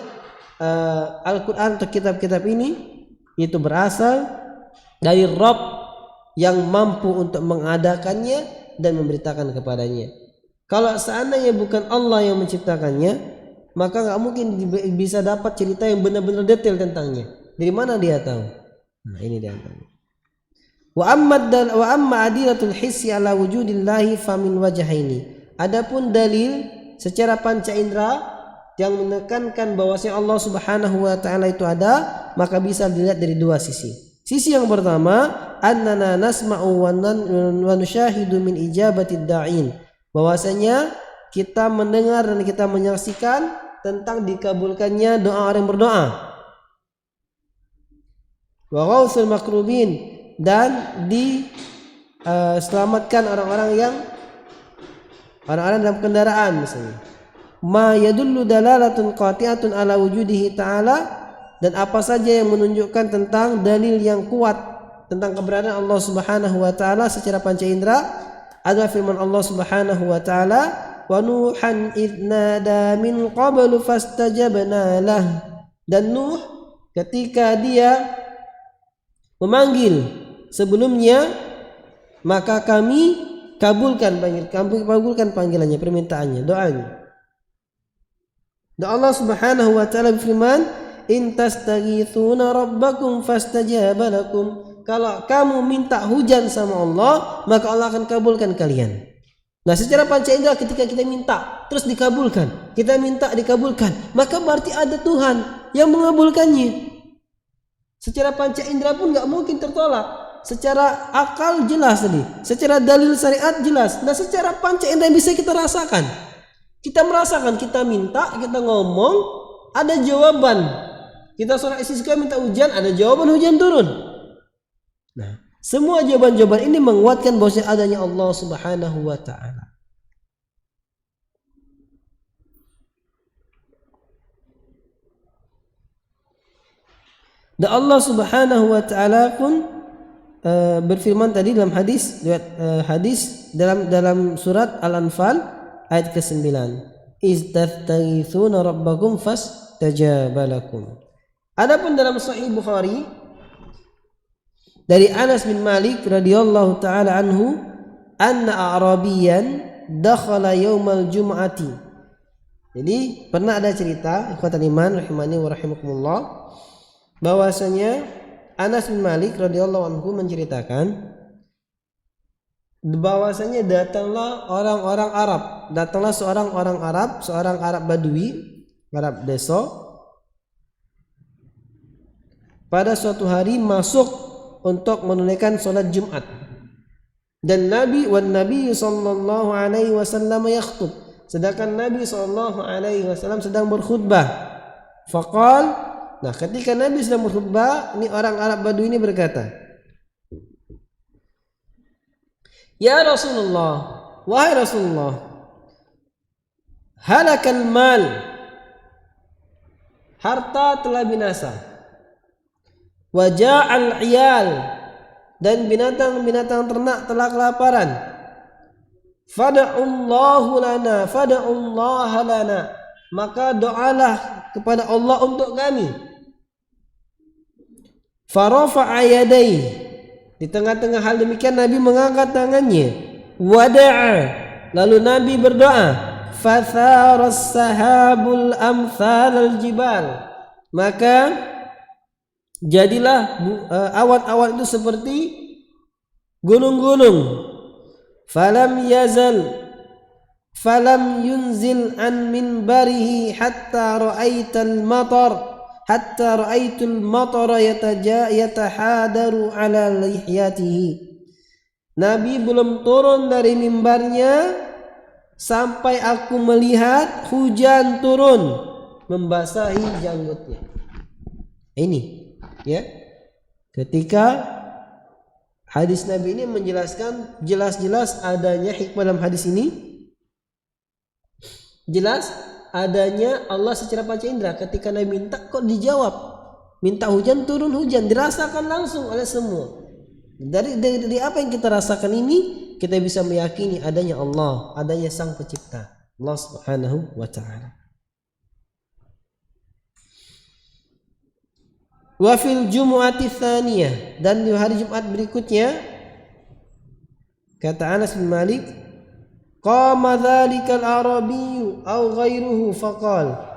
Al-Quran atau kitab-kitab ini itu berasal dari Rabb yang mampu untuk mengadakannya dan memberitakan kepadanya. Kalau seandainya bukan Allah yang menciptakannya, maka nggak mungkin bisa dapat cerita yang benar-benar detail tentangnya. Dari mana dia tahu? Nah, ini dia tahu. Wa amma adilatul hissi ala wujudillahi famin wajhaini. Adapun dalil secara panca indera yang menekankan bahwasanya Allah Subhanahu wa taala itu ada, maka bisa dilihat dari dua sisi. Sisi yang pertama, annana nasma'u wa nusyahidu min ijabatid da'in. Bahwasanya kita mendengar dan kita menyaksikan tentang dikabulkannya doa orang yang berdoa. Wa ghausul makrubin, dan diselamatkan orang-orang dalam kendaraan misalnya. Ma yadullu dalalatun qati'atun ala wujudihi ta'ala, dan apa saja yang menunjukkan tentang dalil yang kuat tentang keberadaan Allah Subhanahu wa taala secara panca indera adalah firman Allah Subhanahu wa taala, wa nuhan idnada min qablu fastajabna lah. Dan Nuh ketika dia memanggil sebelumnya, maka kami kabulkan panggilannya, permintaannya, doanya. Dan Allah Subhanahu wa taala berfirman, in tastaghithuna rabbakum fastajaba lakum. Kalau kamu minta hujan sama Allah, maka Allah akan kabulkan kalian. Nah, secara panca indera ketika kita minta terus dikabulkan, kita minta dikabulkan, maka berarti ada Tuhan yang mengabulkannya. Secara panca indera pun nggak mungkin tertolak. Secara akal jelas tadi, secara dalil syariat jelas. Nah, secara panca indera bisa kita rasakan. Kita merasakan, kita minta, kita ngomong, ada jawaban. Kita sholat istisqa minta hujan, ada jawaban, hujan turun. Nah, semua jawaban-jawaban ini menguatkan bahwasanya adanya Allah Subhanahu wa taala. Dan Allah Subhanahu wa taala pun berfirman tadi dalam hadis dalam surat Al-Anfal ayat ke-9, istastaghithuna rabbakum fastajaba lakum. Adapun dalam Sahih Bukhari dari Anas bin Malik radhiyallahu taala anhu, anna a'rabiyan dakhala yaumal jum'ati. Jadi pernah ada cerita, ikhwatal iman rahimani wa rahimakumullah, bahwasanya Anas bin Malik radhiyallahu anhu menceritakan bahwasanya datanglah seorang Arab Badui, Arab desa, pada suatu hari masuk untuk menunaikan salat Jumat. Dan Nabi sallallahu alaihi wasallam yakhutub, sedangkan Nabi sallallahu alaihi wasallam sedang berkhutbah. Faqal, nah ketika Nabi sedang berkhutbah, ini orang Arab Badui ini berkata, ya Rasulullah, wahai Rasulullah, halakal mal, harta telah binasa, waja'al iyal, dan binatang ternak telah kelaparan, fada'ullaha lana, maka doalah kepada Allah untuk kami. Farafa'a yadayhi, di tengah-tengah hal demikian Nabi mengangkat tangannya, wada'a, lalu Nabi berdoa, fatharas sahabul amthal al-jibal, maka jadilah awan-awan itu seperti gunung-gunung. Falam yunzil an minbarihi hatta ra'aitul matar yatahadaru ala lihyatihi. Nabi belum turun dari mimbarnya sampai aku melihat hujan turun membasahi janggutnya. Ini ya, ketika hadis Nabi ini menjelaskan jelas-jelas adanya hikmah dalam hadis ini, jelas adanya Allah secara panca indera. Ketika Nabi minta kok dijawab, minta hujan turun hujan, dirasakan langsung oleh semua. Dari apa yang kita rasakan ini kita bisa meyakini adanya Allah, adanya Sang Pencipta, Allah Subhanahu wa taala. Wa fil jumu'ati tsaniyah, dan di hari Jumat berikutnya kata Anas bin Malik, qama dzalikal arabiyyu aw ghairuhu faqal.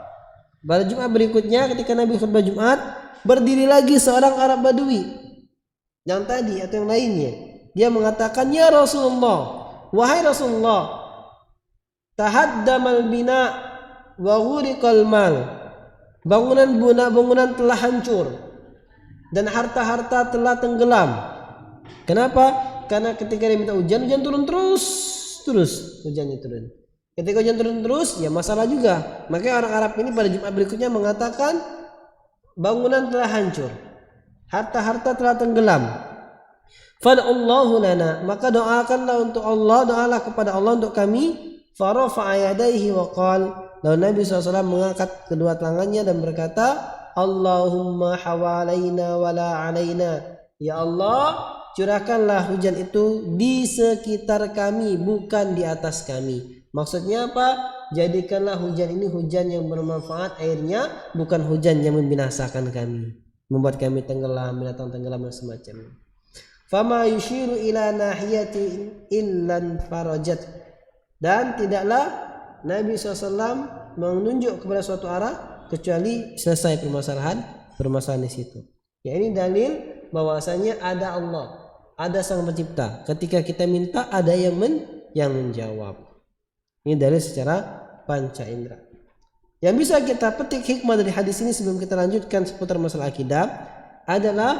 Pada Jumat berikutnya ketika Nabi khutbah Jumat, berdiri lagi seorang Arab Badui yang tadi atau yang lainnya. Dia mengatakan, ya Rasulullah, wahai Rasulullah, tahaddamal bina wa ghuriqal mal. Bangunan telah hancur dan harta-harta telah tenggelam. Kenapa? Karena ketika dia minta hujan turun terus hujannya turun. Ketika hujan turun terus, ya masalah juga. Makanya orang Arab ini pada Jumat berikutnya mengatakan bangunan telah hancur, harta-harta telah tenggelam. Fad'allahu lana, maka doakanlah untuk Allah, doalah kepada Allah untuk kami. Farafa'a yadayhi wa qala, lalu Nabi SAW mengangkat kedua tangannya dan berkata, Allahumma hawalaina wala alaina. Ya Allah, curahkanlah hujan itu di sekitar kami, bukan di atas kami. Maksudnya apa? Jadikanlah hujan ini hujan yang bermanfaat airnya, bukan hujan yang membinasakan kami, membuat kami tenggelam, binatang tenggelam dan semacamnya. Fama yushiru ila nahiyati illan farajat, dan tidaklah Nabi SAW menunjuk kepada suatu arah kecuali selesai permasalahan di situ. Ya, ini dalil bahwasanya ada Allah, ada Sang Pencipta. Ketika kita minta, ada yang menjawab. Ini dalil secara panca indera. Yang bisa kita petik hikmah dari hadis ini sebelum kita lanjutkan seputar masalah akidah adalah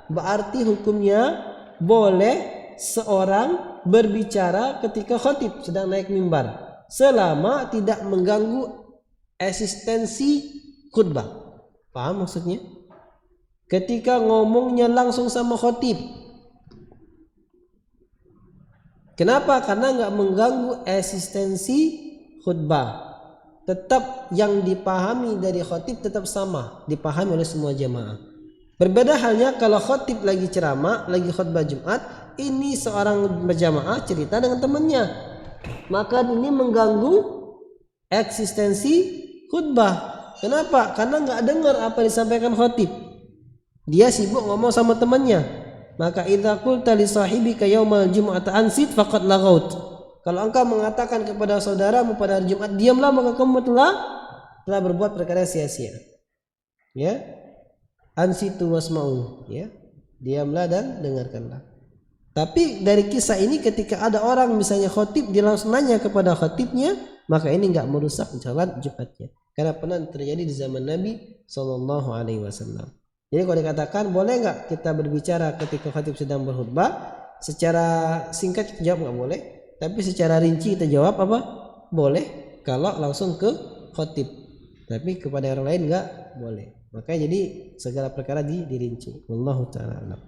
berarti hukumnya boleh seorang berbicara ketika khatib sedang naik mimbar selama tidak mengganggu eksistensi khutbah. Paham maksudnya? Ketika ngomongnya langsung sama khatib. Kenapa? Karena nggak mengganggu eksistensi khutbah. Tetap yang dipahami dari khatib tetap sama, dipahami oleh semua jamaah. Berbeda halnya kalau khatib lagi ceramah, lagi khutbah Jumat, ini seorang berjamaah cerita dengan temannya, maka ini mengganggu eksistensi khutbah. Kenapa? Karena nggak dengar apa yang disampaikan khatib. Dia sibuk ngomong sama temannya. Maka idza qulta li sahibika yaumal jumu'ati ansit faqad laghaut. Kalau engkau mengatakan kepada saudaramu pada hari Jumat, diamlah, maka kamu telah berbuat perkara sia-sia. Ya. Ansitu wasma'u, ya. Diamlah dan dengarkanlah. Tapi dari kisah ini ketika ada orang misalnya khatib, dia langsung nanya kepada khatibnya, maka ini enggak merusak salat Jumatnya. Karena pernah terjadi di zaman Nabi sallallahu alaihi wasallam. Jadi kalau dikatakan boleh enggak kita berbicara ketika khatib sedang berkhutbah, secara singkat kita jawab enggak boleh, tapi secara rinci kita jawab apa? Boleh kalau langsung ke khatib. Tapi kepada orang lain enggak boleh. Makanya jadi segala perkara dirinci. Wallahu ta'ala alam.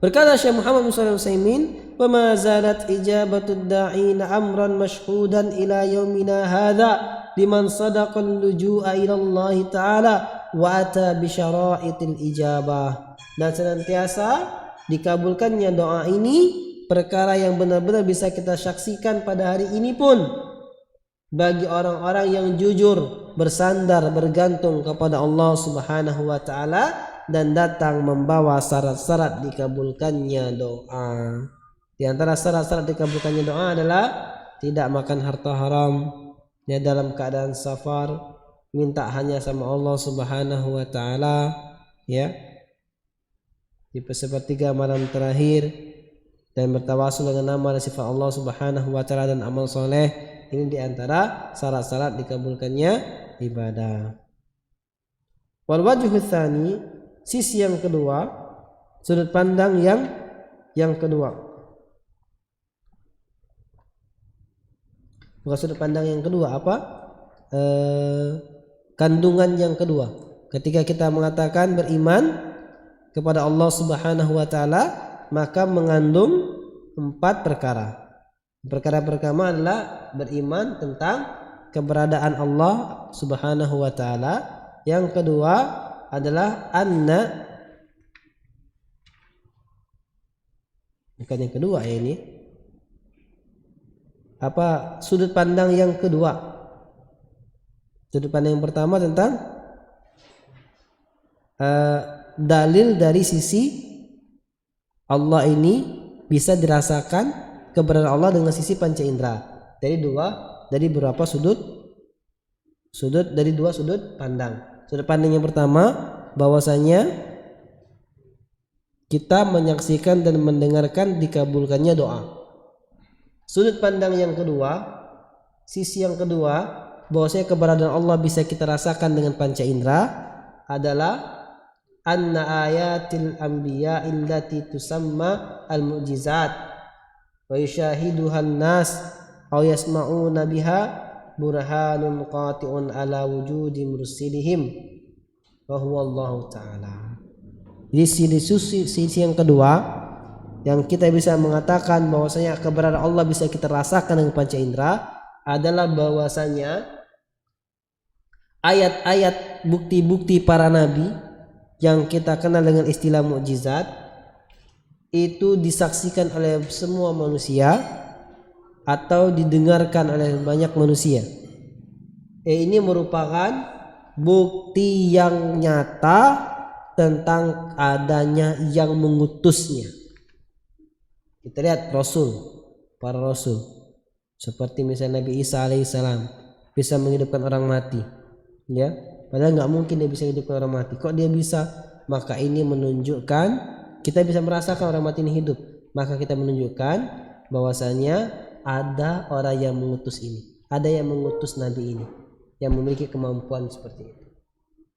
Berkata Syekh Muhammad bin Shalih Al-Utsaimin, "Wa ma zalat ijabatud da'ina amran mashhudan ila yaumina hadza liman sadaqa al-luju'a ila Allah ta'ala wa ata bi syara'itil ijabah." Dan senantiasa dikabulkannya doa ini perkara yang benar-benar bisa kita saksikan pada hari ini pun bagi orang-orang yang jujur, bersandar, bergantung kepada Allah Subhanahu wa taala dan datang membawa syarat-syarat dikabulkannya doa. Di antara syarat-syarat dikabulkannya doa adalah tidak makan harta haram, ya, dalam keadaan safar, minta hanya sama Allah Subhanahu wa taala, ya, di sepertiga malam terakhir, dan bertawasul dengan nama dan sifat Allah Subhanahu wa taala dan amal soleh. Ini diantara syarat-syarat dikabulkannya ibadah. Wal wajhu tsani, sisi yang kedua, sudut pandang yang kedua. Bukan sudut pandang yang kedua, apa? Kandungan yang kedua. Ketika kita mengatakan beriman kepada Allah Subhanahu wa taala, maka mengandung 4 perkara. Perkara pertama adalah beriman tentang keberadaan Allah Subhanahu wa taala. Yang kedua adalah anna Bukan yang kedua ya ini. Apa sudut pandang yang kedua? Sudut pandang yang pertama tentang dalil dari sisi Allah ini bisa dirasakan keberadaan Allah dengan sisi panca indera. Dari beberapa dari dua sudut pandang. Sudut pandang yang pertama bahwasanya kita menyaksikan dan mendengarkan dikabulkannya doa. Sudut pandang yang kedua, sisi yang kedua, bahwasanya keberadaan Allah bisa kita rasakan dengan panca indera adalah anna ayatil anbiya illati tusamma al-mu'jizat wa yushahiduhan nas aw yasma'una biha burhanun qati'un ala wujudi mursilihim wa huwa Allah ta'ala. Jadi sisi yang kedua yang kita bisa mengatakan bahwasanya keberadaan Allah bisa kita rasakan dengan panca indera adalah bahwasanya ayat-ayat bukti-bukti para nabi yang kita kenal dengan istilah mukjizat itu disaksikan oleh semua manusia atau didengarkan oleh banyak manusia. Ini merupakan bukti yang nyata tentang adanya yang mengutusnya. Kita lihat para rasul seperti misalnya Nabi Isa alaihissalam bisa menghidupkan orang mati, ya. Padahal nggak mungkin dia bisa menghidupkan orang mati. Kok dia bisa? Maka ini menunjukkan kita bisa merasakan orang mati ini hidup. Maka kita menunjukkan bahwasanya ada orang yang mengutus ini, ada yang mengutus Nabi ini yang memiliki kemampuan seperti itu.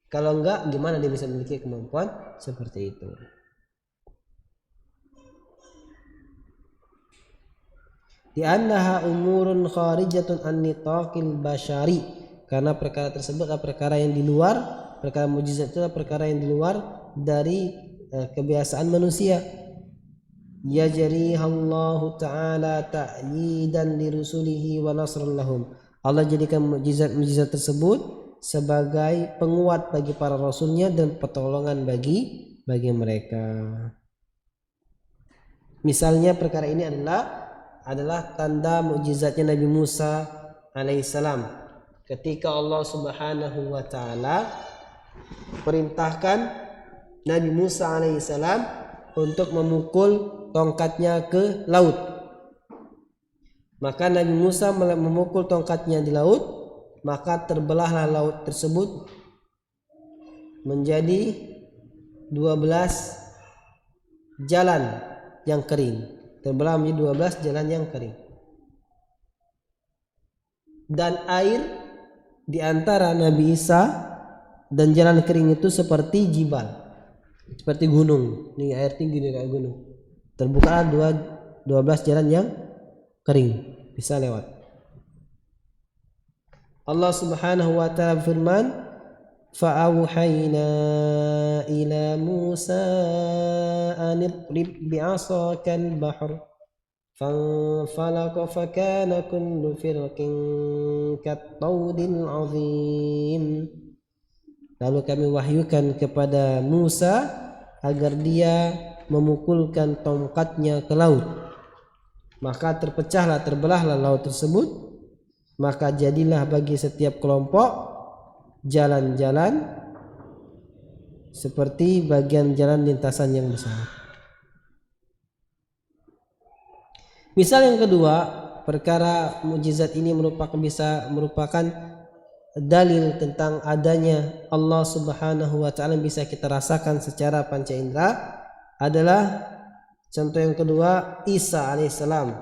Kalau enggak, gimana dia bisa memiliki kemampuan seperti itu? Di annaha umurun kharijatun an nitaqil bashari, karena perkara tersebut adalah perkara yang di luar, perkara mukjizat itu adalah perkara yang di luar dari kebiasaan manusia. Yajri Allah taala ta'yidan li rusulihi wa nasran lahum. Allah jadikan mukjizat tersebut sebagai penguat bagi para rasulnya dan pertolongan bagi mereka. Misalnya perkara ini adalah tanda mukjizatnya Nabi Musa alaihissalam ketika Allah Subhanahu wa taala perintahkan Nabi Musa alaihissalam untuk memukul tongkatnya ke laut. Maka Nabi Musa memukul tongkatnya di laut, maka terbelahlah laut tersebut menjadi 12 jalan yang kering. Terbelah menjadi 12 jalan yang kering. Dan air di antara Nabi Isa dan jalan kering itu seperti jibal, seperti gunung. Ini air tinggi nih kayak gunung. Terbuka 12 jalan yang kering, bisa lewat. Allah Subhanahu wa taala firman, fa'auhayna ila Musa an idrib bi'asaka al-bahr fanfalaqa fakana kullu firqin kat-tawdil 'azim. Lalu kami wahyukan kepada Musa agar dia memukulkan tongkatnya ke laut, maka terbelahlah laut tersebut, maka jadilah bagi setiap kelompok jalan-jalan seperti bagian jalan lintasan yang besar. Misal yang kedua, perkara mukjizat ini bisa merupakan dalil tentang adanya Allah Subhanahu wa taala bisa kita rasakan secara panca indera adalah contoh yang kedua, Isa alaihissalam.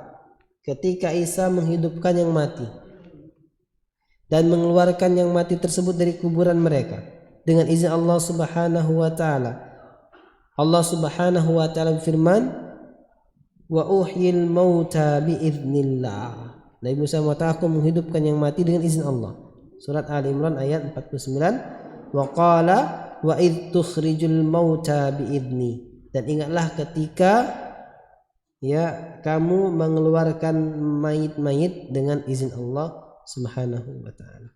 Ketika Isa menghidupkan yang mati dan mengeluarkan yang mati tersebut dari kuburan mereka dengan izin Allah Subhanahu wa taala. Allah Subhanahu wa taala berfirman, "Wa uhyil mauta biiznillah." Nabi Musa mengatakan, aku menghidupkan yang mati dengan izin Allah. Surat Ali Imran ayat 49. Wa qala wa id tukhrijul mauta biizni. Dan ingatlah ketika kamu mengeluarkan mayit-mayit dengan izin Allah Subhanahu wa taala.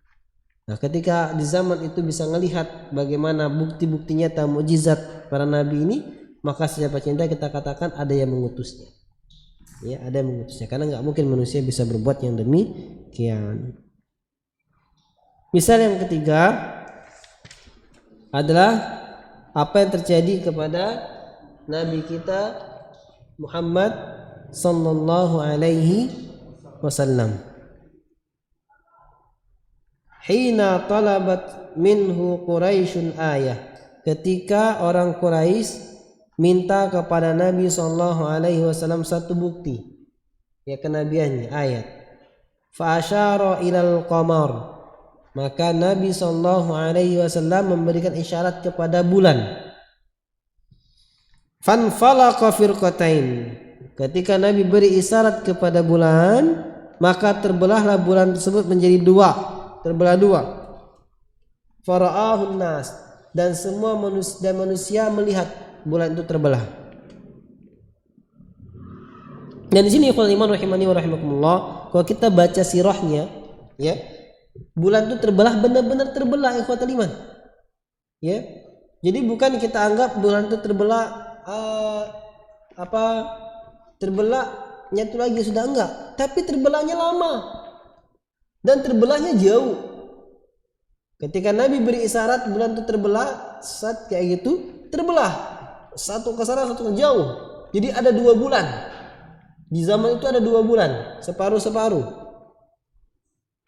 Nah, ketika di zaman itu bisa melihat bagaimana bukti-bukti nyata mukjizat para nabi ini, maka siapa cinta kita katakan ada yang mengutusnya. Ya, ada yang mengutusnya karena nggak mungkin manusia bisa berbuat yang demikian. Misal yang ketiga adalah apa yang terjadi kepada Nabi kita Muhammad sallallahu alaihi wasallam. Hina talabat minhu Quraisyun ayah, ketika orang Quraisy minta kepada Nabi sallallahu alaihi wasallam satu bukti ya kenabiannya, ayat. Fa asyara ilal qamar, maka Nabi sallallahu alaihi wasallam memberikan isyarat kepada bulan. Fanfalaqa firqatain, ketika Nabi beri isyarat kepada bulan, maka terbelahlah bulan tersebut menjadi dua, terbelah dua. Fara'ahun nas, dan semua manusia melihat bulan itu terbelah. Dan di sini ikhwan iman rahimani wa rahimakumullah, kalau kita baca sirahnya ya, bulan itu terbelah, benar-benar terbelah ikhwatul iman. Ya. Jadi bukan kita anggap bulan itu terbelah terbelahnya itu lagi, sudah enggak, tapi terbelahnya lama dan terbelahnya jauh. Ketika Nabi beri isyarat bulan itu terbelah, saat kayak gitu terbelah, satu ke sana satu ke jauh. Jadi ada 2 bulan. Di zaman itu ada 2 bulan, separuh-separuh.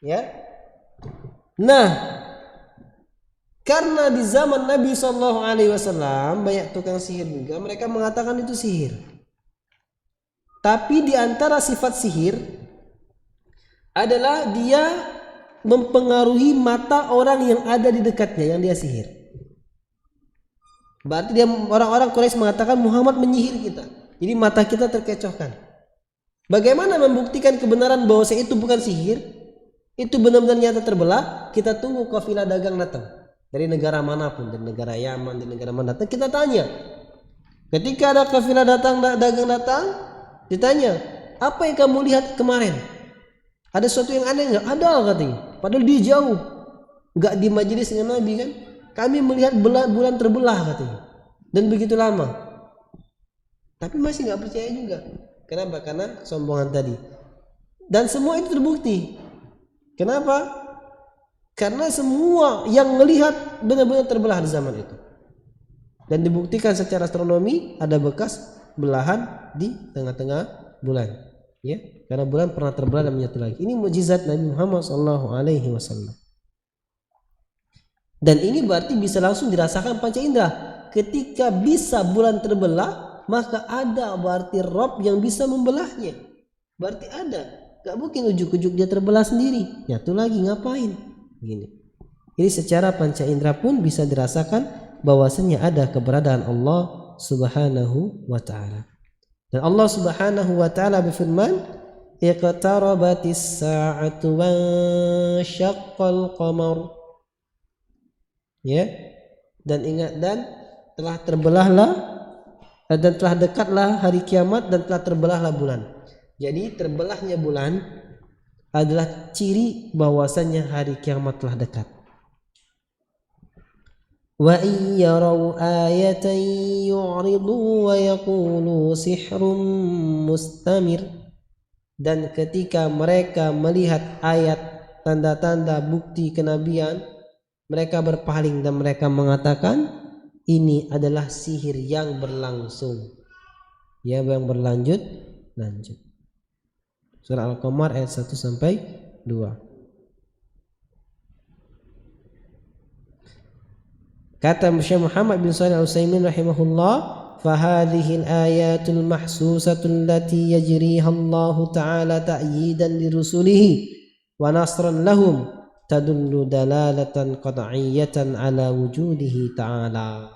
Ya. Nah, karena di zaman Nabi SAW banyak tukang sihir juga, mereka mengatakan itu sihir. Tapi di antara sifat sihir adalah dia mempengaruhi mata orang yang ada di dekatnya yang dia sihir. Berarti dia, orang-orang Quraisy mengatakan Muhammad menyihir kita, jadi mata kita terkecohkan. Bagaimana membuktikan kebenaran bahwa itu bukan sihir, itu benar-benar nyata terbelah? Kita tunggu kafilah dagang datang dari negara manapun, dari negara Yaman, dari negara mana datang, kita tanya. Ketika ada kafilah dagang datang, ditanya, apa yang kamu lihat kemarin? Ada sesuatu yang aneh nggak? Ada katanya. Padahal dia jauh, nggak di majelis dengan Nabi kan? Kami melihat bulan terbelah katanya, dan begitu lama. Tapi masih nggak percaya juga. Kenapa? Karena sombongan tadi. Dan semua itu terbukti. Kenapa? Karena semua yang melihat benar-benar terbelah di zaman itu. Dan dibuktikan secara astronomi ada bekas belahan di tengah-tengah bulan. Ya, karena bulan pernah terbelah dan menyatu lagi. Ini mukjizat Nabi Muhammad SAW. Dan ini berarti bisa langsung dirasakan panca indera. Ketika bisa bulan terbelah, maka ada berarti Rabb yang bisa membelahnya. Berarti ada. Gak mungkin ujuk-ujuk dia terbelah sendiri. Nyatu lagi ngapain? Begini. Jadi secara panca indera pun bisa dirasakan bahwasanya ada keberadaan Allah Subhanahu wa ta'ala. Dan Allah Subhanahu wa ta'ala berfirman, iqtarabatis sa'atu wa syaqqal qamar. Ya. Dan ingat, dan telah terbelahlah dan telah dekatlah hari kiamat dan telah terbelahlah bulan. Jadi terbelahnya bulan adalah ciri bahwasanya hari kiamat telah dekat. Wa iyarau ayatan yu'ridu wa yaqulu sihrun mustamir. Dan ketika mereka melihat ayat tanda-tanda bukti kenabian, mereka berpaling dan mereka mengatakan ini adalah sihir yang berlangsung. Ya, yang lanjut. Surah Al-Qamar ayat 1 sampai 2. Kata Syekh Muhammad bin Shalih Al-Utsaimin rahimahullah, "Fahadhihi al-ayatul mahsusatul lati yajriha Allah Ta'ala ta'yidan li rusulihi wa nasran lahum tadullu dalalatan qat'iyyatan ala wujudihi ta'ala."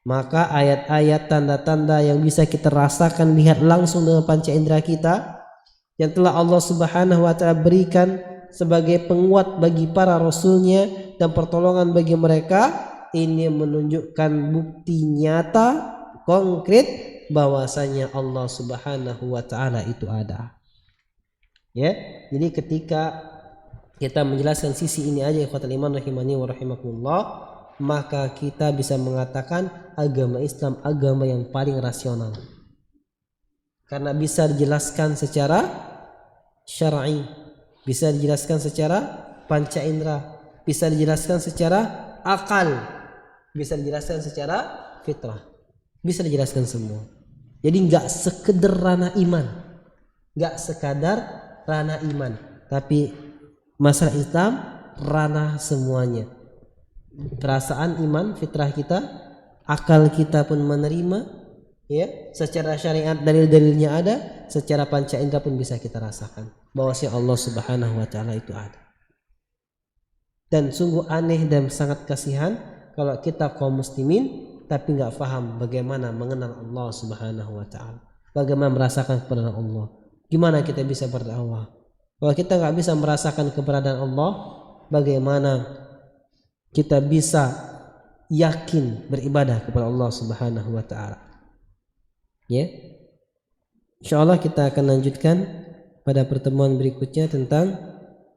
Maka ayat-ayat tanda-tanda yang bisa kita rasakan, lihat langsung dengan panca indera kita, yang telah Allah Subhanahu wa ta'ala berikan sebagai penguat bagi para rasulnya dan pertolongan bagi mereka, ini menunjukkan bukti nyata konkret bahwasanya Allah Subhanahu wa ta'ala itu ada. Ya, jadi ketika kita menjelaskan sisi ini aja ikhwatul iman rahimani wa rahimakumullah, maka kita bisa mengatakan agama Islam agama yang paling rasional. karena bisa dijelaskan secara syar'i, bisa dijelaskan secara panca indera, bisa dijelaskan secara akal, bisa dijelaskan secara fitrah, bisa dijelaskan semua. Jadi nggak sekedar ranah iman, nggak sekadar ranah iman, tapi masalah Islam ranah semuanya. Perasaan iman, fitrah kita, akal kita pun menerima, ya, secara syariat dalil-dalilnya ada, secara panca indera pun bisa kita rasakan bahwasanya Allah Subhanahu wa taala itu ada. Dan sungguh aneh dan sangat kasihan kalau kita kaum muslimin tapi nggak paham bagaimana mengenal Allah Subhanahu wa taala, bagaimana merasakan keberadaan Allah. Gimana kita bisa berdakwah kalau kita nggak bisa merasakan keberadaan Allah? Bagaimana kita bisa yakin beribadah kepada Allah Subhanahu wa taala? Ya. Insyaallah kita akan lanjutkan pada pertemuan berikutnya tentang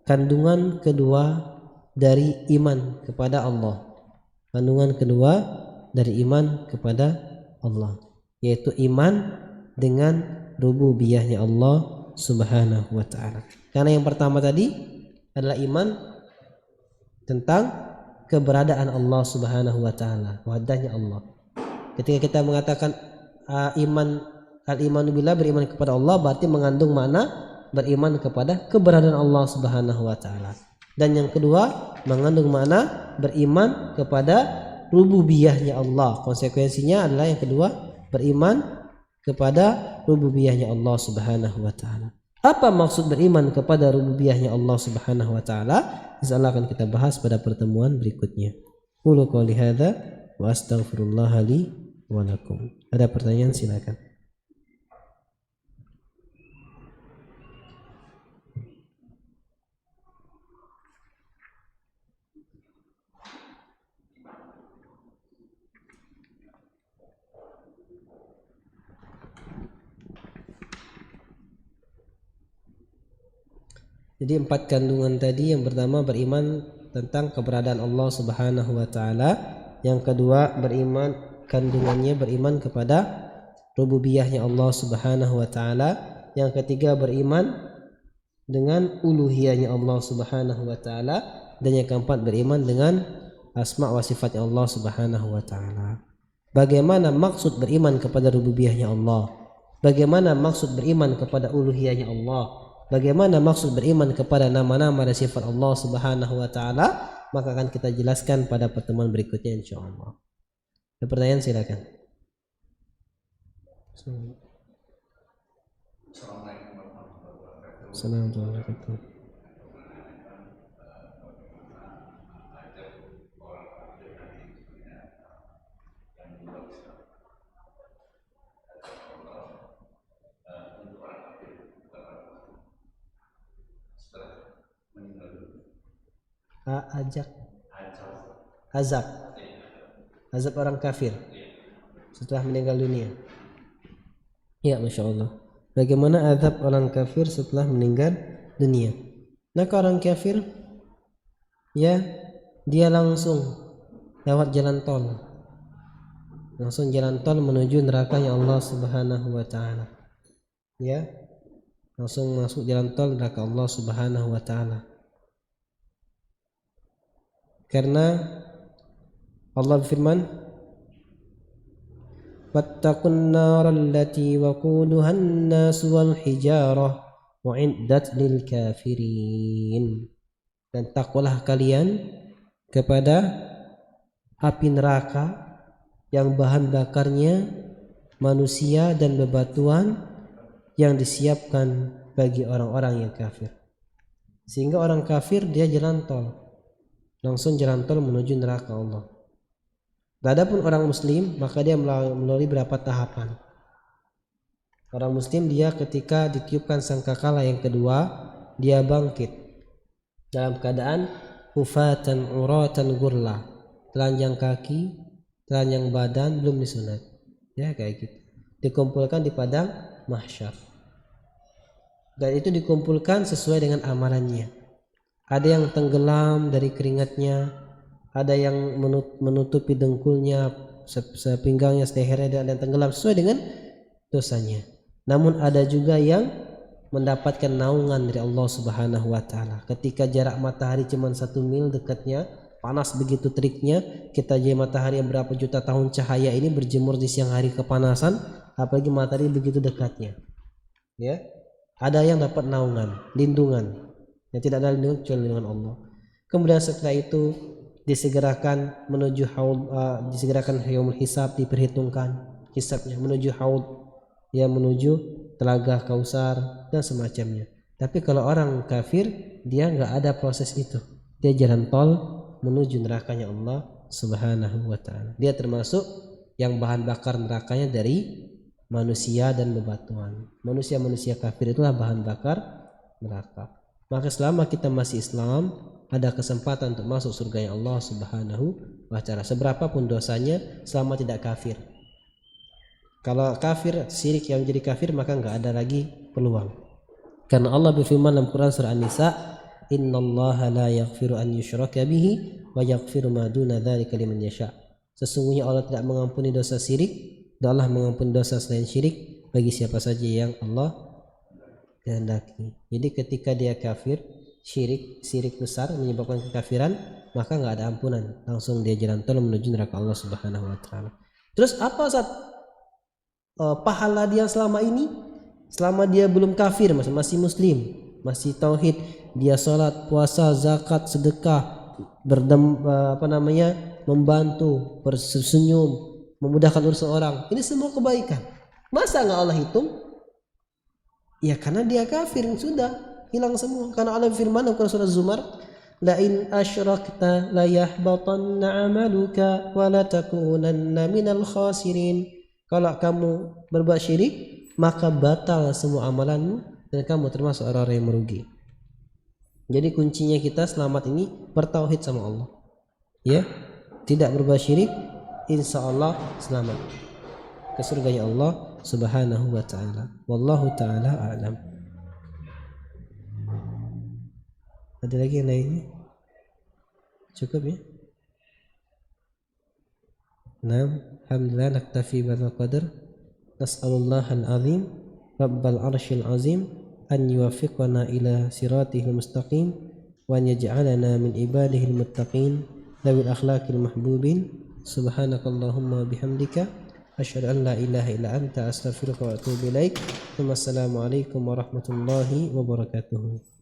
kandungan kedua dari iman kepada Allah. Kandungan kedua dari iman kepada Allah, yaitu iman dengan rububiyahnya Allah Subhanahu wa taala. Karena yang pertama tadi adalah iman tentang keberadaan Allah Subhanahu wa taala, wahdahnya Allah. Ketika kita mengatakan al-imanu billah, beriman kepada Allah, berarti mengandung makna beriman kepada keberadaan Allah Subhanahu wa taala. Dan yang kedua mengandung makna beriman kepada rububiyahnya Allah. Konsekuensinya adalah yang kedua beriman kepada rububiyahnya Allah Subhanahu wa taala. Apa maksud beriman kepada rububiyahnya Allah Subhanahu wa taala? Insyaallah akan kita bahas pada pertemuan berikutnya. Qulu qouli hadza wa astaghfirullah li wa lakum. Ada pertanyaan silakan. Jadi 4 kandungan tadi, yang pertama beriman tentang keberadaan Allah Subhanahu wa taala, yang kedua beriman kandungannya beriman kepada rububiyahnya Allah Subhanahu wa taala, yang ketiga beriman dengan uluhiyahnya Allah Subhanahu wa taala, dan yang keempat beriman dengan asma wa sifatnya Allah Subhanahu wa taala. Bagaimana maksud beriman kepada rububiyahnya Allah? Bagaimana maksud beriman kepada uluhiyahnya Allah? Bagaimana maksud beriman kepada nama-nama dan sifat Allah Subhanahu wa taala? Maka akan kita jelaskan pada pertemuan berikutnya insyaallah. Ada pertanyaan silakan. Assalamualaikum warahmatullahi wabarakatuh. Azab orang kafir setelah meninggal dunia. Ya, Masya Allah. Bagaimana azab orang kafir setelah meninggal dunia? Nah, orang kafir, ya, dia langsung lewat jalan tol, langsung jalan tol menuju nerakanya Allah Subhanahu wa taala. Ya, langsung masuk jalan tol neraka Allah Subhanahu wa taala. Karena Allah berfirman, "Wattaqun naral lati waquduha an-nas wal hijarah u'iddat lil kafirin." Dan takwalah kalian kepada api neraka yang bahan bakarnya manusia dan bebatuan yang disiapkan bagi orang-orang yang kafir. Sehingga orang kafir dia jalan tol, langsung jalan tol menuju neraka Allah. Adapun orang muslim, maka dia melalui berapa tahapan. Orang muslim dia ketika ditiupkan sangkakala yang kedua, dia bangkit dalam keadaan hufatan uratan gurla, telanjang kaki, telanjang badan, belum disunat. Ya, kayak gitu. Dikumpulkan di padang mahsyar. Dan itu dikumpulkan sesuai dengan amalannya. Ada yang tenggelam dari keringatnya, ada yang menutupi dengkulnya, sepinggangnya, selehernya, dan ada yang tenggelam sesuai dengan dosanya. Namun ada juga yang mendapatkan naungan dari Allah Subhanahu wa taala. Ketika jarak matahari cuma 1 mil dekatnya, panas begitu teriknya, kita jadi matahari yang berapa juta tahun cahaya ini berjemur di siang hari kepanasan, apalagi matahari begitu dekatnya. Ya. Ada yang dapat naungan, lindungan. Yang tidak ada lindungan kecuali lindungan Allah. Kemudian setelah itu disegerakan menuju haud, disegerakan yaumul hisab, diperhitungkan hisabnya menuju haud, ya menuju telaga Kausar dan semacamnya. Tapi kalau orang kafir dia nggak ada proses itu, dia jalan tol menuju nerakanya Allah Subhanahu wa taala. Dia termasuk yang bahan bakar nerakanya dari manusia dan bebatuan. Manusia kafir itulah bahan bakar neraka. Maka selama kita masih Islam, ada kesempatan untuk masuk surganya Allah Subhanahu wa taala. Seberapapun dosanya selama tidak kafir. Kalau kafir, syirik yang jadi kafir, maka enggak ada lagi peluang. Karena Allah berfirman dalam Quran surah An-Nisa, "Innallaha la yaghfiru an yushraka bihi wa yaghfiru ma duna dzalika liman yasha." Sesungguhnya Allah tidak mengampuni dosa syirik, dan Allah mengampuni dosa selain syirik bagi siapa saja yang Allah kehendaki. Jadi ketika dia kafir, syirik besar menyebabkan kekafiran, maka enggak ada ampunan, langsung dia jalan tol menuju neraka Allah Subhanahu wa taala. Terus apa pahala dia selama ini, selama dia belum kafir, masih muslim, masih tauhid, dia sholat, puasa, zakat, sedekah, membantu, bersenyum, memudahkan urusan orang, ini semua kebaikan. Masa nggak Allah hitung? Ya karena dia kafir, sudah hilang semua. Karena Allah firman dalam surah Zumar, la in asyrakta la yahbatanna amaluka wa la takunanna minal khasirin. Kalau kamu berbuat syirik, maka batal semua amalanmu dan kamu termasuk orang-orang yang merugi. Jadi kuncinya kita selamat ini bertauhid sama Allah. Ya, tidak berbuat syirik, insya Allah selamat ke surganya Allah Subhanahu wa taala. Wallahu taala a'lam. Ada lagi yang lainnya? Cukup ya? Naam, alhamdulillah naktafi bihadzal qadar. Nas'alullahal azim rabbal arsyil azim an yuwaffiqana ila siratihil mustaqim wa an yaj'alana min ibadihil muttaqin dawil akhlaqil mahbubin. Subhanakallahumma bihamdika asyhadu an la ilaha illa anta astaghfiruka wa atubu ilaik. Wassalamu alaikum warahmatullahi wabarakatuh.